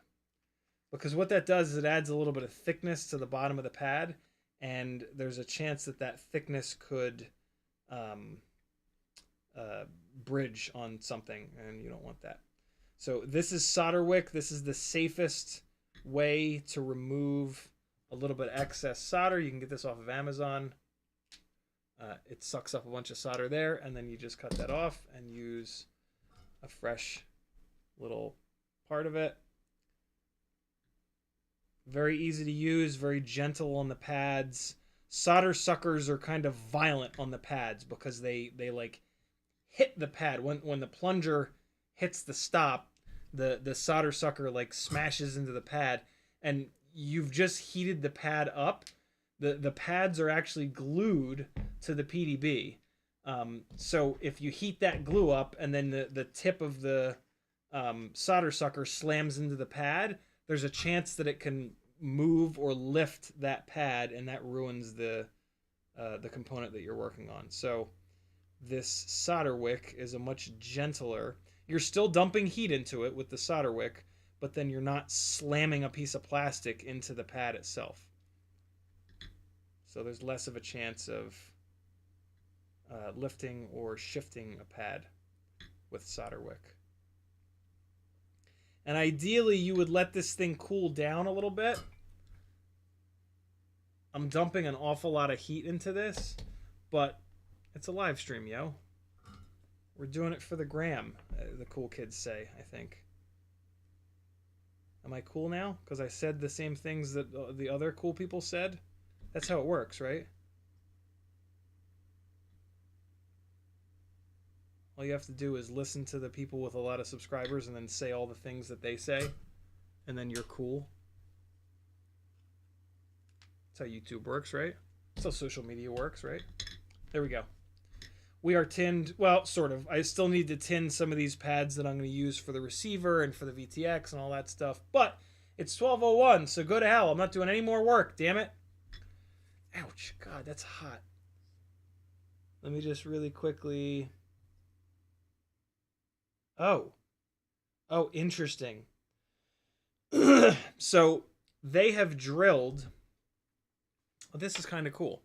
Speaker 1: because what that does is it adds a little bit of thickness to the bottom of the pad, and there's a chance that that thickness could bridge on something, and you don't want that. So this is solder wick. This is the safest way to remove a little bit of excess solder. You can get this off of Amazon. It sucks up a bunch of solder there, and then you just cut that off and use a fresh little part of it. Very easy to use, very gentle on the pads. Solder suckers are kind of violent on the pads because they like hit the pad. When the plunger hits the stop, the solder sucker like smashes into the pad, and you've just heated the pad up. The pads are actually glued to the PDB. So if you heat that glue up and then the tip of the solder sucker slams into the pad, there's a chance that it can move or lift that pad, and that ruins the component that you're working on. So this solder wick is a much gentler. You're still dumping heat into it with the solder wick, but then you're not slamming a piece of plastic into the pad itself. So there's less of a chance of lifting or shifting a pad with solder wick. And ideally, you would let this thing cool down a little bit. I'm dumping an awful lot of heat into this, but it's a live stream, yo. We're doing it for the gram, the cool kids say, I think. Am I cool now? Because I said the same things that the other cool people said? That's how it works, right? All you have to do is listen to the people with a lot of subscribers and then say all the things that they say, and then you're cool. That's how YouTube works, right? That's how social media works, right? There we go. We are tinned, well, sort of. I still need to tin some of these pads that I'm going to use for the receiver and for the VTX and all that stuff, but it's 12:01, so go to hell. I'm not doing any more work, damn it. Ouch, God, that's hot. Let me just really quickly... Oh, interesting. So they have drilled. Well, this is kind of cool.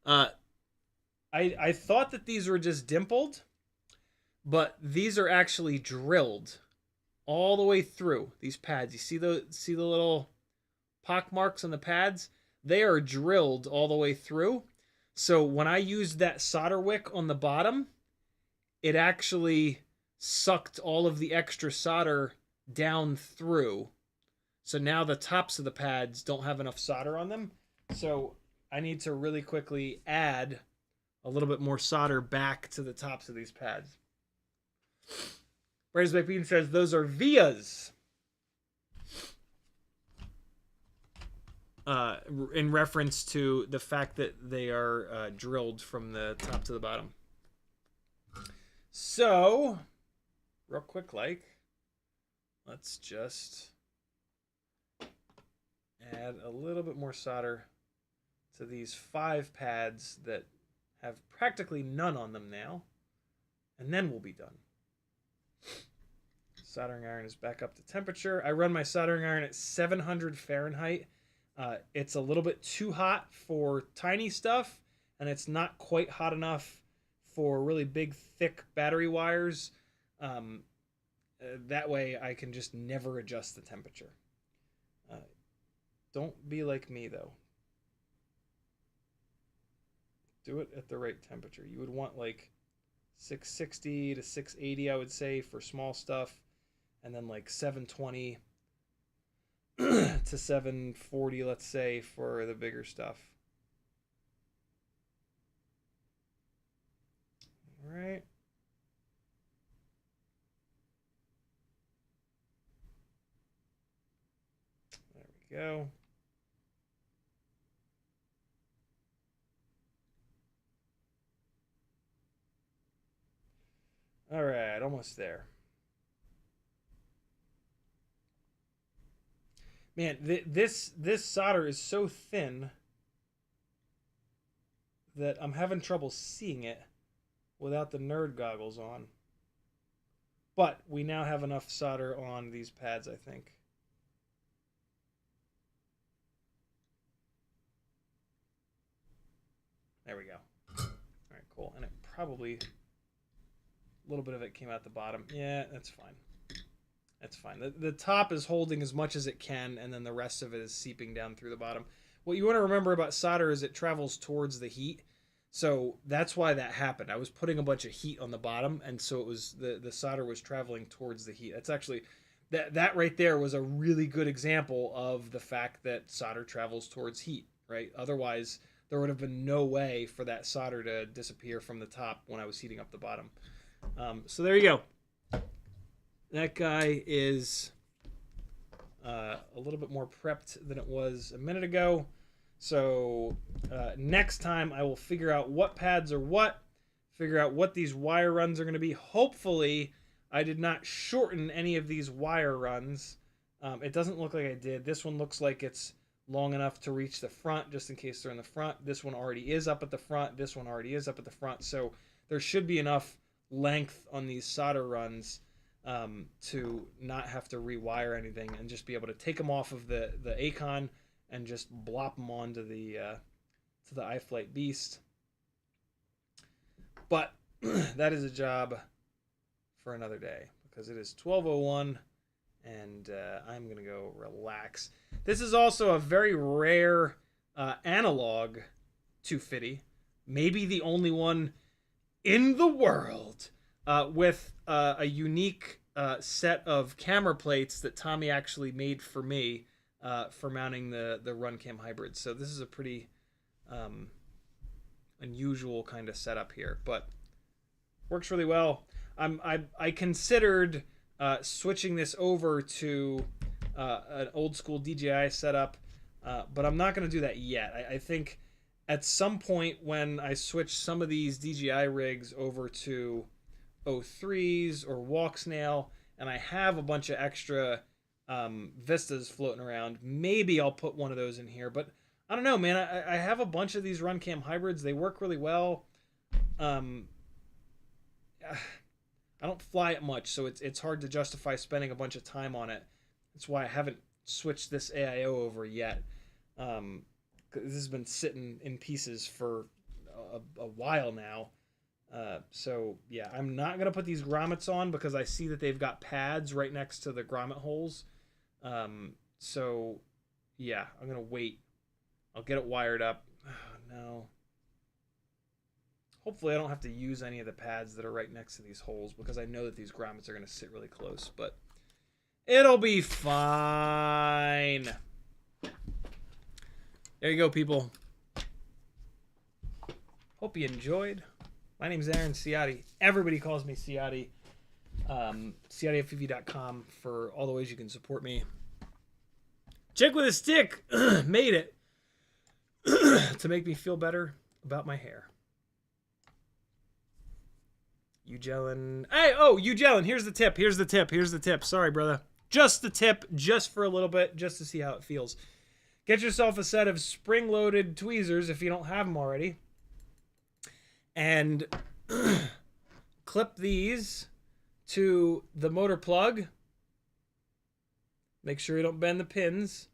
Speaker 1: I thought that these were just dimpled, but these are actually drilled all the way through these pads. You see the little pock marks on the pads? They are drilled all the way through. So when I used that solder wick on the bottom, it actually sucked all of the extra solder down through. So now the tops of the pads don't have enough solder on them. So I need to really quickly add a little bit more solder back to the tops of these pads. Brandon's Baked Bean says those are vias. In reference to the fact that they are drilled from the top to the bottom. So, real quick, let's just add a little bit more solder to these 5 pads that have practically none on them now, and then we'll be done. Soldering iron is back up to temperature. I run my soldering iron at 700 Fahrenheit. It's a little bit too hot for tiny stuff, and it's not quite hot enough for really big, thick battery wires. That way I can just never adjust the temperature. Don't be like me, though. Do it at the right temperature. You would want like 660 to 680, I would say, for small stuff, and then like 720 to 740, let's say, for the bigger stuff. All right. There we go. All right, almost there. Man, this solder is so thin that I'm having trouble seeing it without the nerd goggles on. But we now have enough solder on these pads, I think. There we go. All right, cool. And it probably... a little bit of it came out the bottom. Yeah, that's fine. That's fine. The top is holding as much as it can, and then the rest of it is seeping down through the bottom. What you want to remember about solder is it travels towards the heat. So that's why that happened. I was putting a bunch of heat on the bottom, and so it was the solder was traveling towards the heat. That's actually, that right there was a really good example of the fact that solder travels towards heat, right? Otherwise, there would have been no way for that solder to disappear from the top when I was heating up the bottom. So there you go. That guy is a little bit more prepped than it was a minute ago. So next time I will figure out what pads are what, figure out what these wire runs are going to be. Hopefully I did not shorten any of these wire runs. It doesn't look like I did. This one looks like it's long enough to reach the front, just in case they're in the front. This one already is up at the front. This one already is up at the front. So there should be enough length on these solder runs to not have to rewire anything and just be able to take them off of the Acon and just blop them onto the to the iFlight Beast. But that is a job for another day, because it is 12:01 and I'm gonna go relax. This is also a very rare analog 2Fiddy, maybe the only one in the world with a unique set of camera plates that Tommy actually made for me for mounting the Runcam hybrid. So this is a pretty unusual kind of setup here, but works really well. I considered switching this over to an old school DJI setup, but I'm not going to do that yet. I think at some point when I switch some of these DJI rigs over to 03s or walk snail, and I have a bunch of extra Vistas floating around, maybe I'll put one of those in here. But I don't know, man. I have a bunch of these Runcam hybrids. They work really well. I don't fly it much, so it's hard to justify spending a bunch of time on it. That's why I haven't switched this AIO over yet. This has been sitting in pieces for a while now. So yeah, I'm not gonna put these grommets on because I see that they've got pads right next to the grommet holes. So yeah, I'm gonna wait. I'll get it wired up. Oh, no. Hopefully I don't have to use any of the pads that are right next to these holes because I know that these grommets are gonna sit really close, but it'll be fine. There you go, people. Hope you enjoyed. My name's Aaron Ciotti. Everybody calls me Ciotti. CiottiFPV.com for all the ways you can support me. Chick with a stick made it to make me feel better about my hair. You gelling. Hey, oh, you gelling. Here's the tip. Here's the tip. Here's the tip. Sorry, brother. Just the tip, just for a little bit, just to see how it feels. Get yourself a set of spring-loaded tweezers if you don't have them already. And clip these to the motor plug. Make sure you don't bend the pins.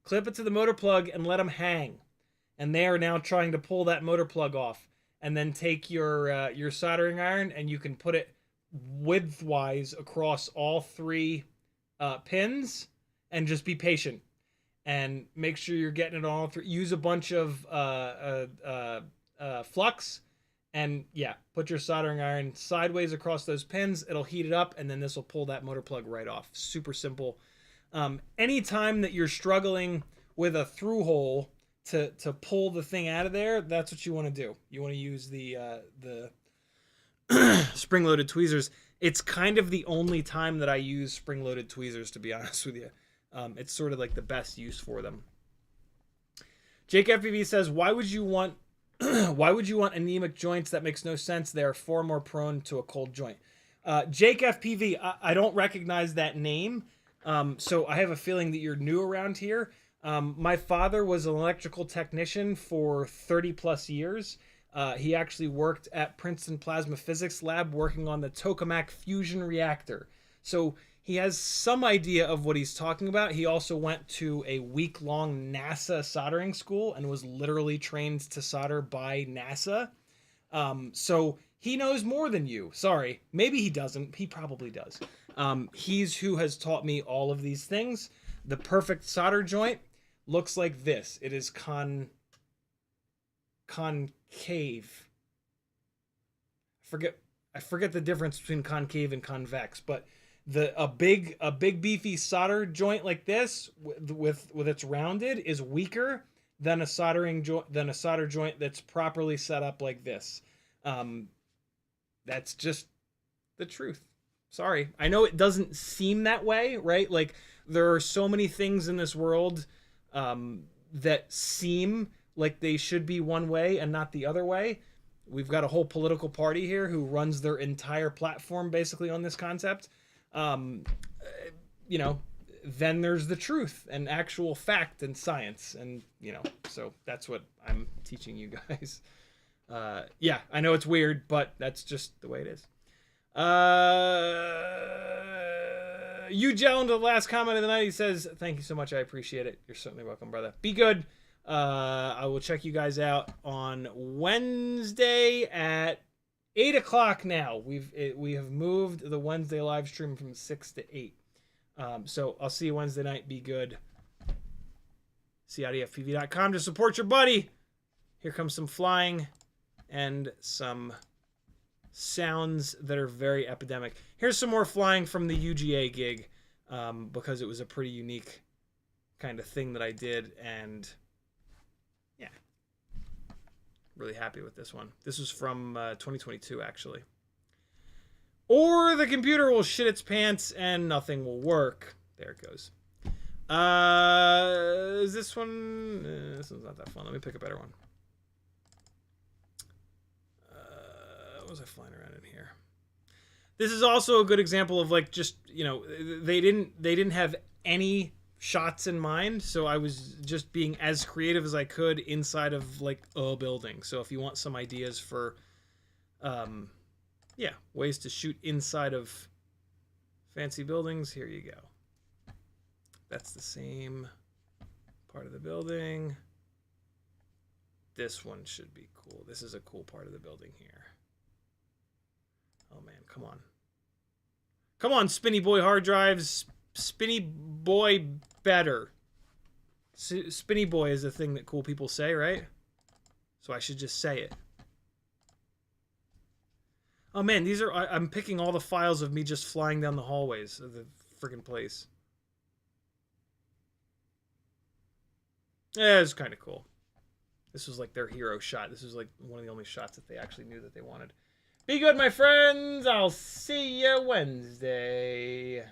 Speaker 1: Clip it to the motor plug and let them hang. And they are now trying to pull that motor plug off. And then take your soldering iron and you can put it widthwise across all three pins and just be patient. And make sure you're getting it all through. Use a bunch of flux, and yeah, put your soldering iron sideways across those pins. It'll heat it up, and then this will pull that motor plug right off. Super simple. Anytime that you're struggling with a through hole to pull the thing out of there, that's what you want to do. You want to use the spring-loaded tweezers. It's kind of the only time that I use spring-loaded tweezers, to be honest with you. It's sort of like the best use for them. Jake FPV says, why would you want anemic joints? That makes no sense. They are far more prone to a cold joint. Jake FPV, I don't recognize that name. So I have a feeling that you're new around here. My father was an electrical technician for 30 plus years. He actually worked at Princeton Plasma Physics Lab working on the tokamak fusion reactor. So he has some idea of what he's talking about. He also went to a week-long NASA soldering school and was literally trained to solder by NASA. So he knows more than you. Sorry. Maybe he doesn't. He probably does. He's who has taught me all of these things. The perfect solder joint looks like this. It is concave. I forget the difference between concave and convex, but a big beefy solder joint like this with its rounded is weaker than a solder joint that's properly set up like this. That's just the truth. Sorry. I know it doesn't seem that way, right? Like there are so many things in this world that seem like they should be one way and not the other way. We've got a whole political party here who runs their entire platform basically on this concept. You know, then there's the truth and actual fact and science, and you know, so that's what I'm teaching you guys. Yeah, I know it's weird, but that's just the way it is. You Gel into the last comment of the night. He says, "Thank you so much. I appreciate it. You're certainly welcome, brother. Be good. I will check you guys out on Wednesday at 8 o'clock now. We have moved the Wednesday live stream from 6 to 8. So I'll see you Wednesday night. Be good. CiottiFPV.com to support your buddy. Here comes some flying and some sounds that are very epidemic. Here's some more flying from the UGA gig, because it was a pretty unique kind of thing that I did, and yeah, really happy with this one. This was from 2022, actually. Or the computer will shit its pants and nothing will work. There it goes. Is this one? This one's not that fun. Let me pick a better one. What was I flying around in here? This is also a good example of, like, just, you know, they didn't have any shots in mind, so I was just being as creative as I could inside of, like, a building. So if you want some ideas for yeah, ways to shoot inside of fancy buildings, here you go. That's the same part of the building. This one should be cool. This is a cool part of the building here. Oh man, come on. Come on, Spinny Boy hard drives. Spinny Boy better. Spinny Boy is a thing that cool people say, right? So I should just say it. Oh man, these are... I'm picking all the files of me just flying down the hallways of the friggin' place. Yeah, it's kind of cool. This was like their hero shot. This was like one of the only shots that they actually knew that they wanted. Be good, my friends. I'll see you Wednesday.